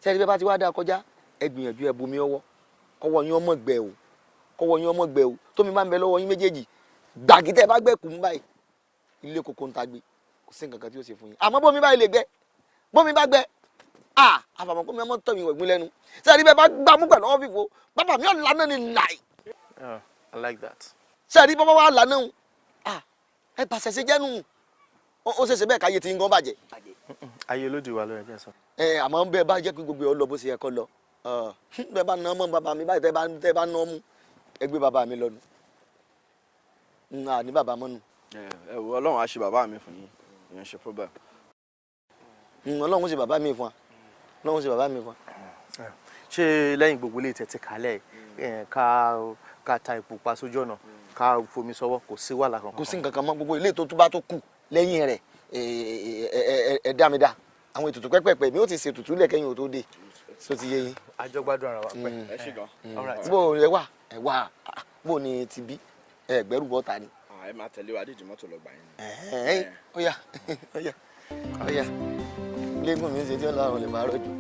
ṣé ẹni bẹ́ẹ̀ bá ti wá dà kọjá ẹ gbìyànjú ẹ bomi ọwọ́ kọ́wọ́ yín ọmọ gbẹ o kọ́wọ́ yín ọmọ gbẹ o tómi máa ń bẹ lọ́wọ́ yín méjèèjì gbàgídẹ́ bá gbẹ̀kú mú báyìí ilé koko ń ta gbé kò sí nǹkan kan tí ó ṣe fún yín àmọ́ bómi báyìí lè gbẹ bómi bá gbẹ àfàmọ́ kó mi ọmọ tọ̀ mí wẹ̀gbìn lẹ́nu ṣé ẹni bẹ́ẹ̀ bá gbà mú pẹ̀lú ọwọ́ fífo bàbá mi ò lànà ni láì. I like that. ṣé ẹni bàbá wa lànà ẹ bàṣẹ ṣe jẹ́nu ó ṣeéṣe bẹ́ẹ̀ káyé tí ń gan bàjẹ́. ayé ló di wa lórí ẹjẹ sọ. àmọ́ bẹ́ẹ̀ bá jẹ́ pé gbogbo ẹ̀ lọ bó ṣe yẹ kó lọ bẹ́ẹ̀ bá ná mọ́ bàbá mi báyìí tẹ́ bá ná mú ẹ gbé bàbá mi lọ́nu ní bàbá mọ́nu. ẹ wo Ọlọ́run á ṣe bàbá mi fún yín ìyẹn ṣe problem. Ọlọ́run ṣe bàbá mi fún wa Ọlọ́run ṣe bàbá mi fún wa. ṣé lẹ́yìn gbogbo ilé tẹ̀tẹ̀ kálẹ̀ ká ta epo pa sójú ọ̀nà ká fomi sọ́wọ́ kò sí wàhálà kankan. kò sí nǹkan kan mọ́ gbogbo ilé tó bá tó kù lẹ́yìn rẹ̀ ẹ dá mi dá àwọn ètùtù pẹ́pẹ́pẹ́ mi ó ti ṣètùtù lẹ́kẹ́yìn ò tó dé so ti yé yín. àjọgbádùn ara wa pẹ́. ẹ ṣe gan. bó ẹ wà bó ni ti bí ẹgbẹ́rú bọ́ta ni. ẹ máa tẹ̀lé wa dídì mọ́tò lọ gbà yín. ó yá lẹ́gùn mi ń ṣe tí ó lọ́rùn lè máa rọ́jò.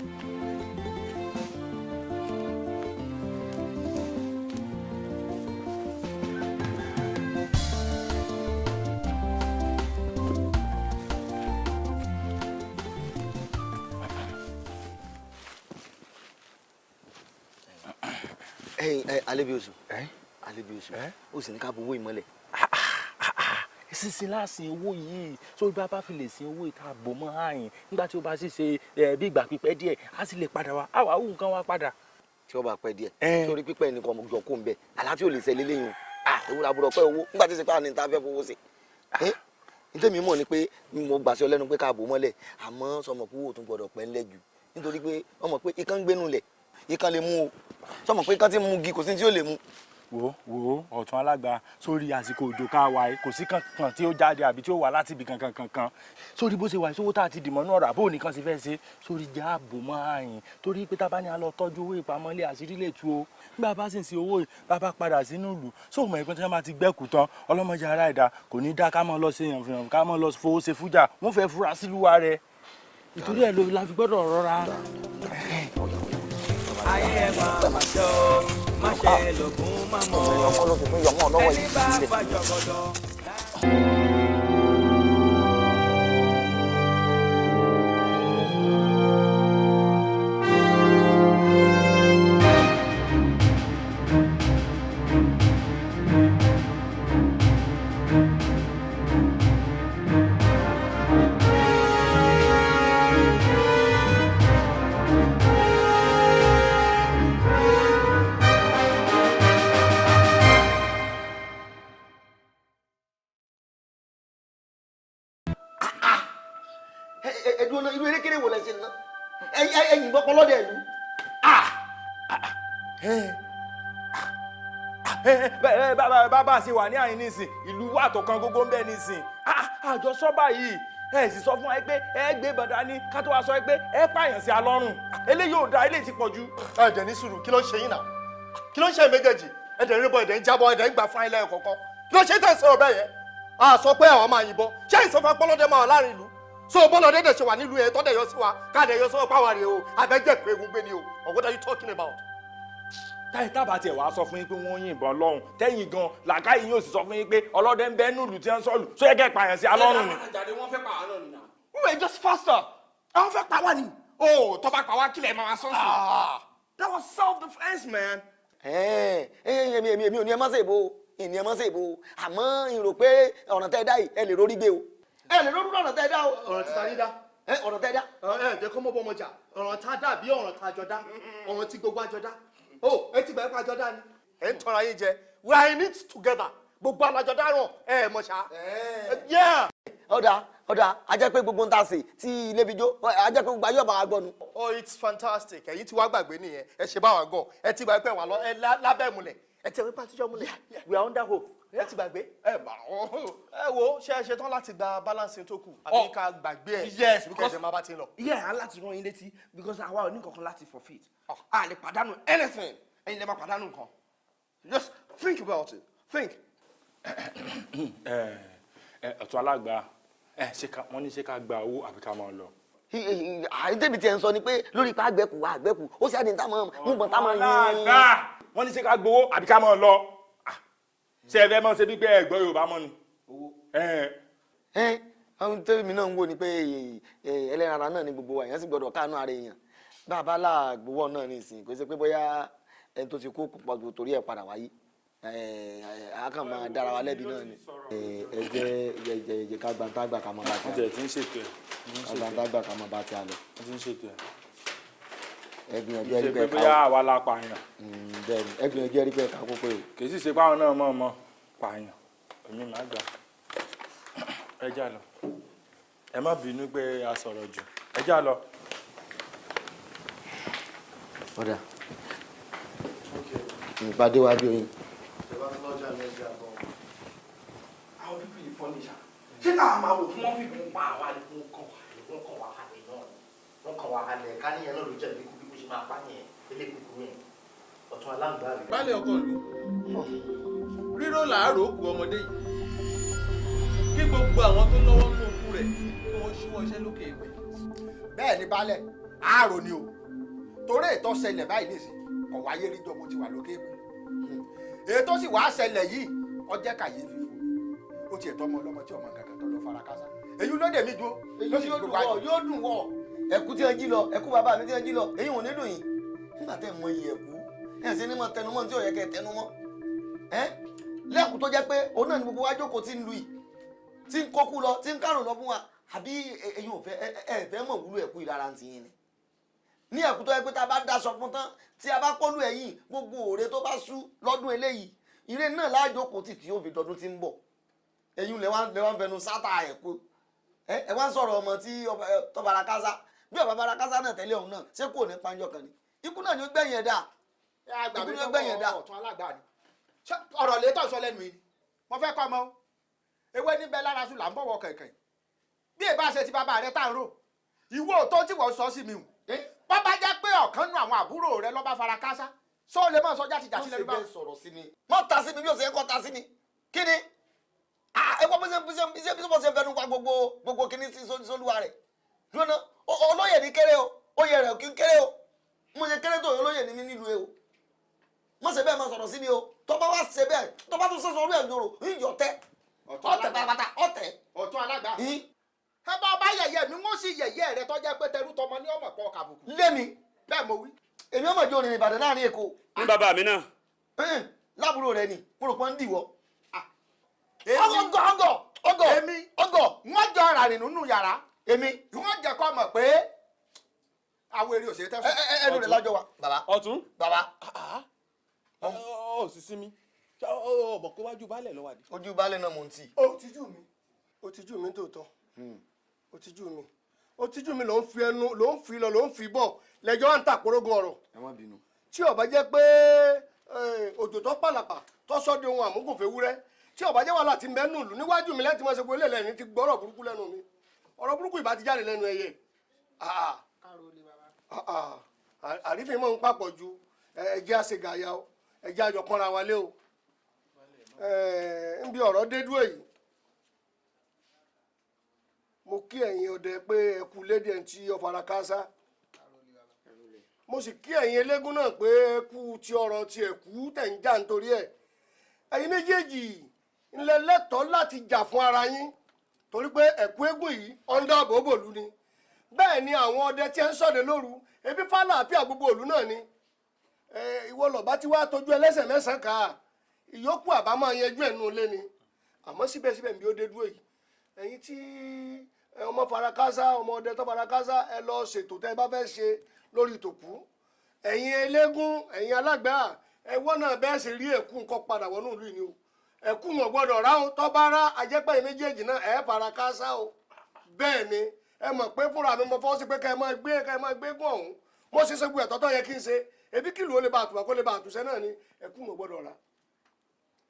Alébíoṣù ó sì ní ká bowó ìmọ́lẹ̀. sísin láàsìn owó yìí sórí bá bá fi lè sin owó ìta àbò mọ́ àyìn nígbà tí ó bá sì ṣe bí ìgbà pípẹ́ díẹ̀ á sì lè padà wá àwa òun kan wá padà. tí ó bá pẹ́ díẹ̀ sórí pípẹ́ nìkan ọmọ jọ kó ń bẹ àlá tí ò lè ṣẹlẹ̀ lẹ́yìn ìwúra àbúrò pẹ́ owó nígbà tí ṣe pé àní ta fẹ́ fowó sí nítorí mọ̀ ni pé mo gbà sí ọ lẹ́nu pé káàbò mọ́lẹ̀ àmọ́ sọmọ pé owó tún gbọdọ̀ pẹ́ ńlẹ̀ jù nítorí pé ọmọ pé ikán ń gbénu lẹ̀ ikán lè mú o sọmọ pé ikán ti mú gi kò sí tí ó lè mú. wo ọ̀tún alágbá sórí àsìkò òjò ká wa kò sí kankan tí ó jáde àbí tí ó wà láti ibì kankan sórí bó ṣe wà sówó tá a ti dìmọ̀ náà rà bó nìkan sì fẹ́ ṣe sórí jáàbò máa yìn torí pé tá a bá ní a lọ tọ́jú owó ìpamọ́ ilé àṣírí lè tú o nígbà bá sì ń ṣe owó bàbá padà sínú ìlú sóòmọ̀ ìpín tí wọ́n bá ti gbẹ́kù tán ọlọ́mọdé ara ẹ̀dá kò ní dá ká mọ́ lọ sí èèyàn ká mọ́ lọ fowó ṣe fújà wọ́n fẹ́ fura sílùú rẹ̀ ìtorí ẹ̀ ló la fi gbọ́dọ̀ rọra. ayé ẹ máa jọ má ṣe lògùn má mọ̀ ẹni bá bàjọ́ gbọ́dọ̀. irú erékeré wo lẹ ṣe ná ẹ̀yin gbọ́ pọlọ́dẹ ìlú. bàbá ṣe wà ní àyín nísìn ìlú wà tó kan gógó ń bẹ nísìn àjọ sọ́bà yìí ẹ sì sọ fún wa pé ẹ gbé bàdá ní ká tó wá sọ pé ẹ pààyàn sí alọ́rùn eléyìí ò da eléyìí ti pọ̀ jù. ẹ̀dẹ̀ ní sùúrù kí ló ń ṣe yín náà kí ló ń ṣe méjèèjì ẹ̀dẹ̀ ń rébọ̀ ẹ̀dẹ̀ ń jábọ̀ ẹ̀dẹ̀ ń gbà fún ilẹ̀ kọ̀ọ̀kan kí ló ṣe tẹ̀ sọ̀rọ̀ bẹ́ẹ̀ yẹn a sọ pé àwọn máa yìnbọn ṣé ìsọfún apọ́lọ́dẹ máa wà láàrin ìlú so bọ́lọ́dẹ dẹ̀ ṣe wà nílùú yẹn tọ́dẹ̀ yọ sí wa káàdẹ̀ yọ sọ́wọ́ pàwárí o àbẹ́jẹ́ pé egun gbé ni o or what are you talking about. táyì tábà tiẹ̀ wàá sọ fún yín pé wọ́n yìnbọn lọ́hùn tẹ́yìn gan làákàyè yóò sì sọ fún yín pé ọlọ́dẹ ń bẹ nílùú tí wọ́n ń sọ̀lù tó yẹ kẹ́ pààyàn sí alọ́run ni. we were just faster. àwọn fẹ́ pa wá ni. o tó bá pa wá kílẹ̀ máa sọ sí. that was self-defense man. èmi ò ní ẹ má ṣe ìbò ìní ẹ má ṣe ìbò àmọ́ ìrò pé ọ̀nà tẹ́ ẹ dá yìí ẹ lè rórí gbé o ẹ lè rórí ọ̀nà tẹ́ ẹ dá o. ọ̀rọ̀ títa ní dá. ọ̀nà tẹ́ ẹ dá. jẹ́ kó mọ́ bọ́ ọmọ jà ọ̀rọ̀ tá a dà bí ọ̀rọ̀ tá a jọ dá ọ̀rọ̀ tí gbogbo àjọ dá o ẹ ti gbà ẹ́ pa àjọ dá ni. ẹ ń tọ́ra yín jẹ we are in it together gbogbo àlàjọ dáràn ẹ mọ̀ ṣá. ọ̀dà ajẹ́ pé gbogbo ń ta sí tí ilé fi jó ajẹ́ pé gbogbo ayé ọ̀bà wa gbọ́ nu. oh it's fantastic ẹ̀yin tí wàá gbàgbé nìyẹn ẹ ṣe bá wa gọ̀ ẹ ti gbàgbé wà lọ ẹ lábẹ́ ìmùlẹ̀ ẹ ti ẹ̀ wípé àtijọ́ múlẹ̀ we are under hope ẹ ti gbàgbé. ẹ wo ṣe é ṣe tán láti gba balance tó kù àbí ká gbàgbé ẹ. yes because kẹ̀dẹ̀ máa bá ti lọ. yeah aláti rán yín létí because àwa ò ní kankan láti forfeit a lè pàdánù anything ẹ̀yin lè máa pàdánù nǹkan just think about it think. ọ̀tún alágbá wọ́n ní ṣé ká gba owó àbí ká máa lọ. àìdébì tí ẹ ń sọ ni pé lórí ipa àgbẹ̀kù wa àgbẹ̀kù ó sì àdín táwọn múbọn táwọn yín. wọ́n ní ṣé ká gbowó àbí ká máa lọ ṣé ẹ fẹ́ mọ̀ ṣe bí pé ẹ̀gbọ́n Yorùbá mọ́ ni. àwọn tẹ́lẹ̀ mi náà ń wò ni pé ẹlẹ́ran ara náà ni gbogbo wa èèyàn sì gbọ́dọ̀ káàánú ara èèyàn bàbá làgbowó náà ní ìsìn kò ṣe pé bóyá ẹni tó ti kú pọ̀jù torí ẹ̀ padà wáyé a kàn máa dára wa lẹ́bi náà ni. ẹ jẹ́ ká gbàǹtàgbà ká máa bá ti a lọ. ọjọ́ ẹ̀ tí ń ṣètò ẹ̀. gbàǹtàgbà ká máa bá ti a lọ. ẹ ti ń ṣètò ẹ̀. ẹgbìyànjú ẹrí pé ká bóyá àwa la pààyàn. bẹ́ẹ̀ni ẹgbìyànjú ẹrí pé ká kó pé o. kì í sì ṣe páwọn náà mọ̀ pààyàn èmi máa gbà ẹ já lọ ẹ má bínú pé a sọ̀rọ̀ jù ẹ já lọ. ọ̀dà ìpàdé wa bí oyin. àwọn pípì yìí fọ́ níṣà ṣé káà máa wò fún wọn fi kún pa àwa ni wọn kàn wá halẹ̀ náà wọn kàn wá halẹ̀ ká níyẹn náà ló jẹ́ bí kò ṣe máa pa yẹn ilé kúkú yẹn ọ̀tún aláǹgbá rẹ̀. baálẹ̀ ọkọ ìlú ríró làárọ̀ òkú ọmọdé yìí kí gbogbo àwọn tó lọ́wọ́ nínú òkú rẹ̀ kí wọ́n ṣíwọ́ iṣẹ́ lókè ìpẹ́. bẹ́ẹ̀ ni baálẹ̀ àárò ni o torí ètò ṣẹlẹ̀ báyìí nìsín kò wáyé rí jọmọ ti wà lókè ìpẹ́ ètò sì wàá ṣẹlẹ̀ yìí ọjẹ́ kàyéfì fún mi ó tiẹ̀ tọ́mọ ọlọ́mọ tí ọmọ kankan tó lọ fara kásá èyí ló dé mi dúró yóò dùn wọ ẹkú tí wọn jí lọ ẹkú bàbá mi tí wọn jí lọ èyí wọn ò ní dùn yìí nígbà tẹ́ mọ iye ẹkú ẹ ṣe ní mọ tẹnumọ́ tí ò yẹ kẹ́ tẹnumọ́ lẹ́kùn tó jẹ́ pé òun náà ni gbogbo wa jókòó tí ń lu yìí tí ń kókú lọ tí ń kárùn lọ fún wa àbí èyí ò fẹ́ ẹ fẹ́ mọ̀ wúlò ẹ̀kú ìlara ti yín ni ní ẹ̀kú tó yẹ pé tá a bá daṣọ fún tán tí a bá kọ́lù ẹ̀yìn gbogbo òre tó bá sú lọ́dún eléyìí ire náà láàjókòó tì tí yóò fi dọdún tí ń bọ̀ ẹ̀yin lè wá ń fẹnu sátà ẹ̀kú ẹ wá ń sọ̀rọ̀ ọmọ tí tó fara kásá bí ọba fara kásá náà tẹ́lẹ̀ òun náà ṣé kò ní panjọ kan ni ikú náà ni ó gbẹ̀yìn ẹ̀dá ikú ni ó gbẹ̀yìn ẹ̀dá. ọ̀tún alágbà ni ọ̀rọ̀ lè tọ̀ sọ lẹ́nu yìí mo fẹ́ kọ́ ọmọ ewé níbẹ̀ lára sùn là ń bọ̀wọ̀ kẹ̀kẹ́ bí èbá ṣe ti bàbá rẹ tá à ń rò ìwọ tó tí wọ́n sọ sí mi hù bọ́ bá jẹ́ pé ọ̀kan nu àwọn àbúrò rẹ lọ́ba fara kásá sọ lè má sọ jáde jà sílẹ̀ nígbà. sọ̀rọ̀ sí mi mọ́ ta sí mi bí o ṣe kọ́ ta sí mi kí ni ẹ̀kọ́ bí mo ṣe fẹnu pa gbogbo kíní sí sólúwa rẹ̀ lónà olóyè ní kéré o oyè rẹ̀ kí n kéré o mo ṣe kéré tó olóyè ní mi nílùú ẹ o mo ṣe bẹ́ẹ̀ máa sọ̀rọ̀ sí mi o tó bá wá ṣe bẹ́ẹ̀ tó bá tún sọ̀sọ̀ orí ẹ̀ lóró ìjọ tẹ́ ọ̀tẹ̀ pàápàá ọ̀tẹ̀. ọ̀tún alágbà ẹ bá ọba yẹ̀yẹ́ mi wọ́n sì yẹ̀yẹ́ rẹ tọ́jà pé tẹrú tọmọ ní ọmọ pọ̀ kàbùkù. lémi bẹ́ẹ̀ mo wí. èmi ọmọ ìjọ òrìrìn Ìbàdàn láàrin Èkó. ní bàbá mi náà. lábúrò rẹ ni mo rò pé ń dìwọ́. ọgọ èmi wọ́n jọ ràrìn nínú yàrá èmi wọ́n jẹ́ kọ́ mọ̀ pé àwọn èrè òṣèré tẹ́ fún. ẹnu rẹ̀ lájọ wa. bàbá ọ̀tún. bàbá. ó sì sí mi ọmọ kó wájú baálẹ̀ lọ́wọ́ àdé. ojú baálẹ̀ náà mò ń tì. ó tijú mi tòótọ́ ó tijú mi ló ń fi ẹnu ló ń fi lọ ló ń fi bọ̀ lẹ́jọ́ à ń tàkórógun ọ̀rọ̀. ẹ má bínú. tí ó bá jẹ́ pé òjò tó pàlàpà tó sọ́dọ̀ ohun àmúgòfẹ́ wúrẹ́ tí ó bá jẹ́ wàhálà ti mẹ́nu lù níwájú mi lẹ́tí wọ́n ṣe pé lẹ́lẹ́ni ti gbọ́rọ̀ burúkú lẹ́nu mi ọ̀rọ̀ burúkú ìbá ti jáde lẹ́nu ẹyẹ. àrífín mọ́ ń papọ̀ ju ẹjẹ́ àṣegàyà o ẹjẹ́ àjọpọ̀nra wálé o ń bí ọ̀rọ̀ dé dúró yìí mo kí ẹ̀yin ọdẹ pé ẹ kú lédè ẹ̀ tí ọ̀fara kásá mo sì kí ẹ̀yin eléégún náà pé ẹ kú ti ọ̀rọ̀ ti ẹ̀kú tẹ̀ ń jà nítorí ẹ̀ ẹ̀yin méjèèjì ńlẹ̀ lẹ́tọ̀ọ́ láti jà fún ara yín torí pé ẹ̀kú eégún yìí ọ̀ndà àbòbòlú ni bẹ́ẹ̀ ni àwọn ọdẹ tí ẹ ń ṣọdẹ lóru ebi fàlàáfíà gbogbo òlu náà ni ìwọ lọ̀bá tí wàá tọ́jú ẹlẹ́sẹ̀ mẹ́sàn-án ká ìyókù àbá máa yanjú ẹ̀ nù lé ni àmọ́ síbẹ̀síbẹ̀ bí ó dé dúró yìí ẹ̀yin tí ọmọ farakásá ọmọ ọdẹ tó farakásá ẹ lọ ṣètò tẹ́ ẹ bá fẹ́ ṣe lórí ìtòkú ẹ̀yin eléégún ẹ̀yin alágbà ẹwọ́ náà bẹ́ẹ̀ sì rí ẹ̀kú nǹkan padà wọnú ìlú yìí o ẹ̀kú wọn gbọ́dọ̀ rá o tọ́ bá rá ajẹ́pẹ́ méjèèjì náà ẹ̀ farakásá o bẹ́ẹ̀ ni ẹ mọ̀ pé fúnra mi mo fọ́ sí pé ká ẹ máa gbé gùn ọ̀hún mo ṣe ṣe gbé ẹ̀tọ́ tó yẹ kí n ṣe ebi kìlú ó lè bá àtùwà kó lè bá àtùṣẹ́ náà ni ẹ̀kú wọn gbọ́dọ̀ rá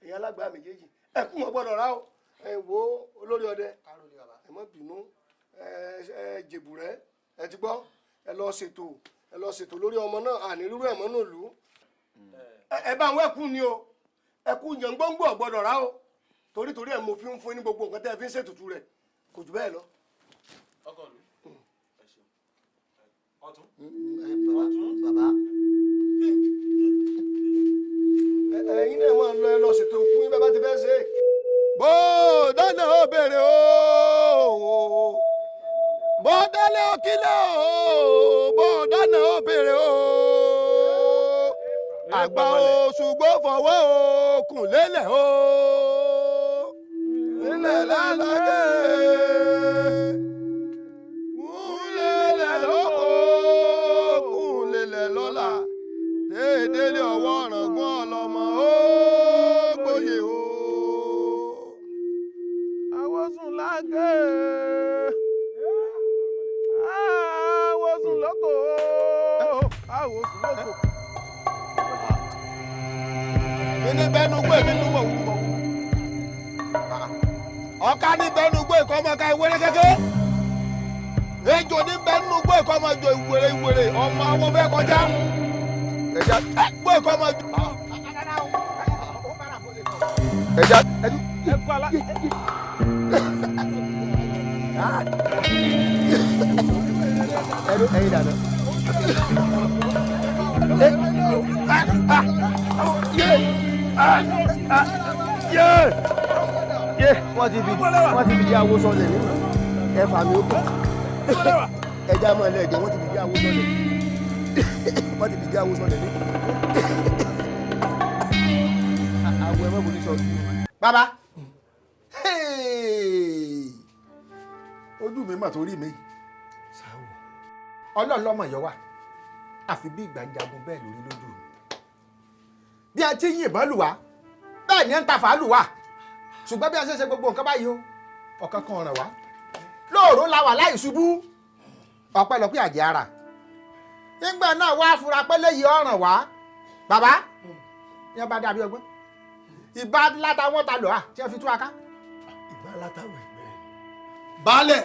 ẹ̀yin alágbà méjèèjì ẹ̀kú wọn gbọ́dọ̀ rá o ẹ wo olórí ọdẹ ẹ má bínú ẹ jèbùrẹ́ ẹ ti gbọ́ ẹ lọ ṣètò lórí ọmọ náà àní rírú ẹ̀mọ́ náà lù ú ẹ bá àwọn ẹkún ni o ẹkún yàngbọ́ngbò gbọ́dọ̀ rá o torí ẹ̀ mo fi ń fún ní gbogbo nǹkan tẹ́ ẹ fi ń ṣètùtù rẹ̀ kò jù bẹ́ẹ̀ lọ. bàbá. ẹ̀yin náà máa lọ ẹ lọ ṣètò òkú yín bẹ́ẹ̀ bá ti fẹ́ ṣe. bó dáná ó béèrè o bó dálé ó kílẹ̀ o bó dáná ó béèrè o àgbà o ṣùgbọ́n fọwọ́ o kùn lélẹ̀ o nílẹ̀ lálàgé kùn lélẹ̀ lóko kùn lélẹ̀ lọ́la déédéé ọwọ́ ọ̀ràngún ọlọ́mọ ó gbòye o. Àwọ̀sùn lágé àwọ̀sùn lóko àwọ̀sùn lóko. Ní bẹ́nu gbé nínú wọ̀ wúwo. Ọ̀ka ní bẹ́nu gbé ìkọ́mọ̀ká ìwéré kékeré. Ejò ní bẹ́nu gbé ìkọ́mọ̀jọ ìwéré ọmọ àwọn fẹ́ kọjá. Ẹja gbé ìkọ́mọ̀jọ. Ẹja ẹkú alá. ẹyin dàda. wọ́n ti fi di awo sọlẹ̀ nínú ẹ̀fà mi ó kù ẹja mọ́ ẹlẹ́ẹ̀dẹ̀ wọ́n ti fi di awo sọlẹ̀ wọ́n ti fi di awo sọlẹ̀ nínú àwọ̀ ẹ̀mọ́ bò ní sọ. bàbá ojú mi mà tó rí mi ọlọ́ọ̀lọ́mọ yọ wá àfi bí ìgbà ń jagun bẹ́ẹ̀ lórí lójú mi bí a ti yìnbọn lù wá bẹ́ẹ̀ ni ẹ ń ta fàá lù wá ṣùgbọ́n bí a ṣe ṣe gbogbo nǹkan báyìí o ọ̀kan kan ràn wá lóòró la wà láì ṣubú ọpẹ́lọpẹ́ àjẹ́ ara nígbà náà wá fura pé léyìí ọ̀ràn wá bàbá yẹn bá dàbí ọgbọ́n ìbá látàwọn ta lọ à tí wọ́n fi tú aká. ìbá látàwọn ẹgbẹ́ baálẹ̀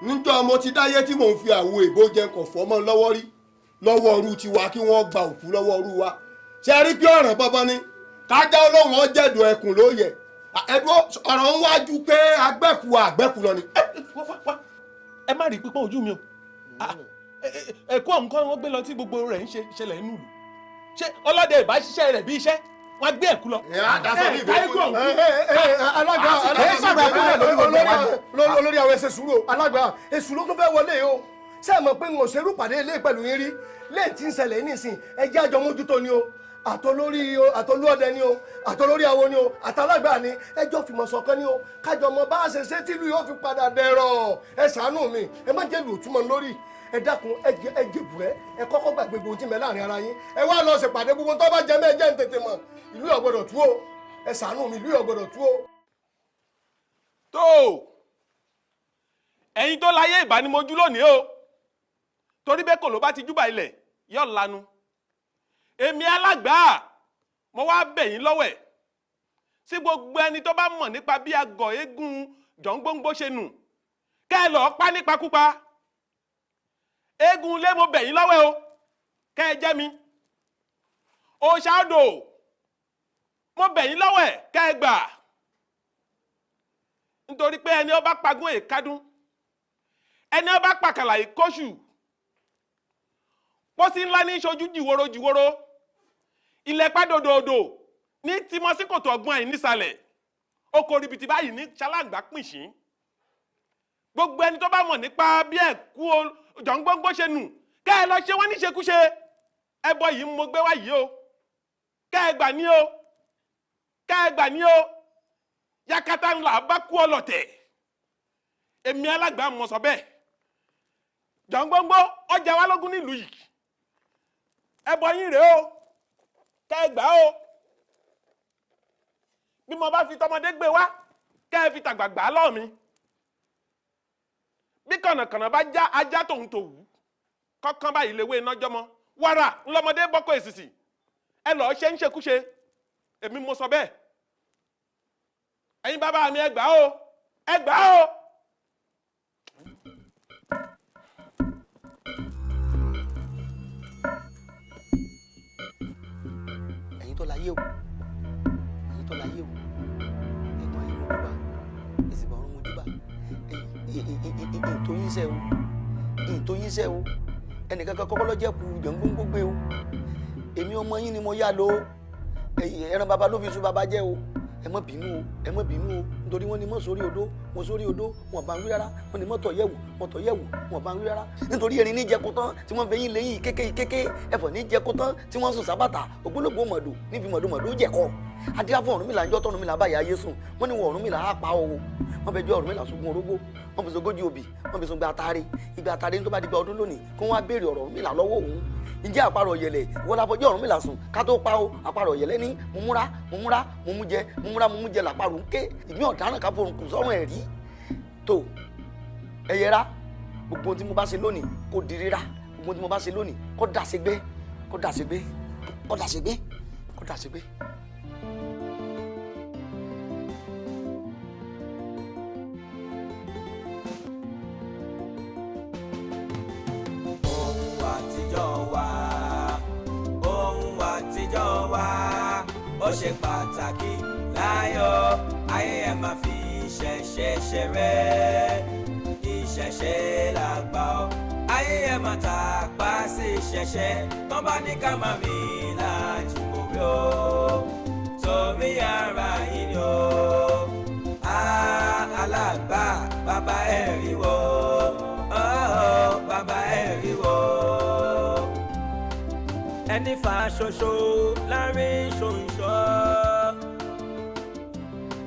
níjọ́ mo ti dáyé tí mò ń fi àwo ìbò jẹun kọ̀ fọ́mọ́ lọ́wọ́ rí lọ́wọ́ ọrú tiwa kí wọ́n gba òkú lọ́wọ́ ọrú wa ṣe rí pé ọ̀ràn bọ́bọ́ ni kájá olóhùn ọ̀jẹ̀dùn ẹkùn ló yẹ ẹ̀dùn ọ̀rọ̀ ń wájú pé àgbẹ̀kù lọ ni. ẹ má rí pípọ́n ojú mi o ẹ̀kọ́ nǹkan wọn gbé lọ tí gbogbo rẹ̀ ń ṣẹlẹ̀ nínú ìlú ṣé ọlọ́dẹ ìbáṣiṣẹ́ rẹ̀ bí iṣẹ́ wọn gbé ẹ̀kú lọ. alága olórí àwọn ẹsẹ̀ sùúrù alága èsù ló tún fẹ́ wọlé o ṣé ẹ mọ̀ pé n ò ṣerú pàdé ilé pẹ̀lú yín rí lẹ́yìn tí ń ṣẹlẹ̀ nísìn ẹjẹ́ àjọ mójútó ni o àtolóọdẹ ni o àtolórí awo ni o àtàlágbà ni ẹjọ́ fìmọ̀ ṣọ̀kan ni o kájọ mọ bá a ṣe ṣe tìlú yóò fi padà dẹ̀rọ̀ ẹ ṣàánú mi ẹ má jẹ́ lù túmọ̀ lórí ẹ dákun ẹ jèbùrẹ́ ẹ kọ́kọ́ gbàgbé gbogbo tí ń bẹ láàrin ara yín ẹ wá lọ ṣèpàdé gbogbo tó bá jẹ mẹ́ ẹ jẹ́ ń tètè mọ̀ ìlú yóò gbọdọ̀ tú o ẹ ṣàánú mi ìlú yóò gbọdọ̀ tú o. tó ẹ̀yin tó láyé ìbánimojú lónìí o torí bẹ́ẹ̀ kò ló bá ti júbà ilẹ̀ yóò lanu èmi alágbà mo wá bẹ̀ yín lọ́wọ́ ẹ̀ sí gbogbo ẹni tó bá mọ̀ nípa bí agọ̀ eégún jọ̀ǹgbòǹgbò ṣe nù kẹ́ ẹ lọ́ọ́ pa nípakúpa eégún ilé mo bẹ̀ yín lọ́wọ́ o kẹ́ ẹ jẹ́ mi òṣàdò mo bẹ̀ yín lọ́wọ́ ẹ̀ kẹ́ ẹ gbà nítorí pé ẹni ó bá pagún èkádún ẹni ó bá pàkàlà ìkóṣù pósí ńlá ní ṣojú jìwòrò ilẹ̀ pàdòdòdò ní tìmọ̀ sí kòtò ọgbọ́n ẹ̀ nísàlẹ̀ oko ribiti báyìí ní ṣaláǹgbá pìnṣín gbogbo ẹni tó bá mọ̀ nípa bí ẹ̀kú jọ̀ǹgbòǹgbò ṣe nù kẹ́ ẹ lọ ṣe wọ́n níṣekúṣe ẹbọ yìí mo gbé wá yìí o kẹ́ ẹ gbà ní o kẹ́ ẹ gbà ní o yakata ńlá bá kú ọlọ̀tẹ̀ èmi alágbà mọ̀ sọ bẹ́ẹ̀ jọ̀ǹgbòǹgbò ọjà wa lógún nílùú yìí ẹbọ yín rèé o kẹ́ ẹ gbà o bí mo bá fi tọmọdé gbé wá kẹ́ ẹ fi tàgbà gbà á lọ́ọ̀ mi bí kànàkànà bá já ajá tòun tó wù kọ́kán báyìí lè wé iná jọmọ wàrà ńlọmọdé bọ́kọ̀ èsìsì ẹ lọ́ọ́ ṣe ń ṣekúṣe èmi mo sọ bẹ́ẹ̀ ẹ̀yin bàbá mi ẹ gbà o ẹ gbà o. ẹ̀yin tó láyé o ẹ̀yin tó láyé o ẹ̀gbọ́n yìí mo dúbà èsì bàrún mo dúbà ètò yín sẹ́ o ẹnìkan kan kọ́kọ́ lọ jẹ́ kú jọ̀ǹgbòǹgbò gbé o èmi ọmọ yín ni mo yá lọ ẹran baba ló fi sùn baba jẹ́ o ẹ má bínú o nítorí wọ́n ní mọ́ sórí odó mo sórí odó wọn bá ń rí rárá wọ́n ní mọ́tọ̀ yẹ̀wò wọn bá ń rí rárá nítorí erin ní jẹko tán tí wọ́n fẹ́ yín lẹ́yìn kéké ẹ̀fọ́ ní jẹko tán tí wọ́n sùn sábàtà ògbólógbò mọ̀dò níbi mọ̀dò jẹ̀kọ́ adíá fún Ọ̀rúnmìlà ń jọ́ tọ́rúnmìlà báyà ayé sùn wọ́n ní wọn Ọ̀rúnmìlà á pa o wọ́n fẹ́ jọ Ọ̀rúnmìlà sunkún orógbó wọ́n fi sogójì òbí wọ́n fi sọgbà àtàrí ìgbà àtàrí tó bá di gba ọdún lónìí kí wọ́n á béèrè ọ̀rọ̀ Ọ̀rúnmìlà lọ́wọ́ òun ǹjẹ́ àparò ọ̀yẹ̀lẹ̀ wọ́n láfọjú Ọ̀rúnmìlà sùn ká tó pa o àparò ọ̀yẹ̀lẹ̀ ní mo mú jẹ làparò ń ké ìmí ọ̀daràn ká forùn kùn sọ́rùn ẹ̀ rí tó ẹ yẹra gbogbo tí mo bá ṣe lónìí kó di rírà gbogbo tí mo bá ṣe lónìí kó dà ségbé. ó ṣe pàtàkì láyọ̀ ayé ẹ má fi ìṣẹ̀ṣe ṣeré ìṣẹ̀ṣe làgbà ọ́ ayé ẹ má tàpá sí ìṣẹ̀ṣe tán bá ní ká má rí lájú òwe o torí ara yìí ni o alàgbà bàbá ẹ̀ rí wo bàbá ẹ̀ rí wo ẹni fà ṣoṣo láàrin ṣòǹṣọ́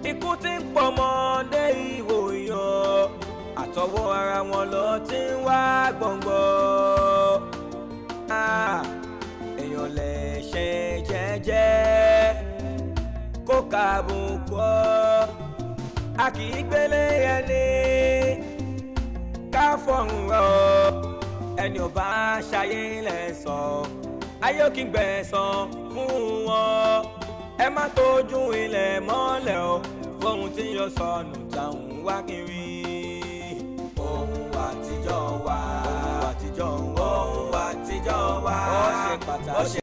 ikú tí ń pọ̀ mọ́dé ìwòyàn àtọwọ́ ara wọn lọ tí ń wá gbọ̀ngbọ̀ èèyàn lè ṣe jẹ́jẹ́ kó kàbùkù ọ́ a kì í gbélé ẹni ká fọ̀hún ọ́ ẹni ò bá ṣayé lẹ́sọ̀ ayé ò kí ń gbẹ̀san fún wọn ẹ má tójú ilẹ̀ mọ́lẹ̀ o fóun tí yóò sọnù táwọn wá kiri. ohun àtijọ́ wa ó ṣe pàtàkì.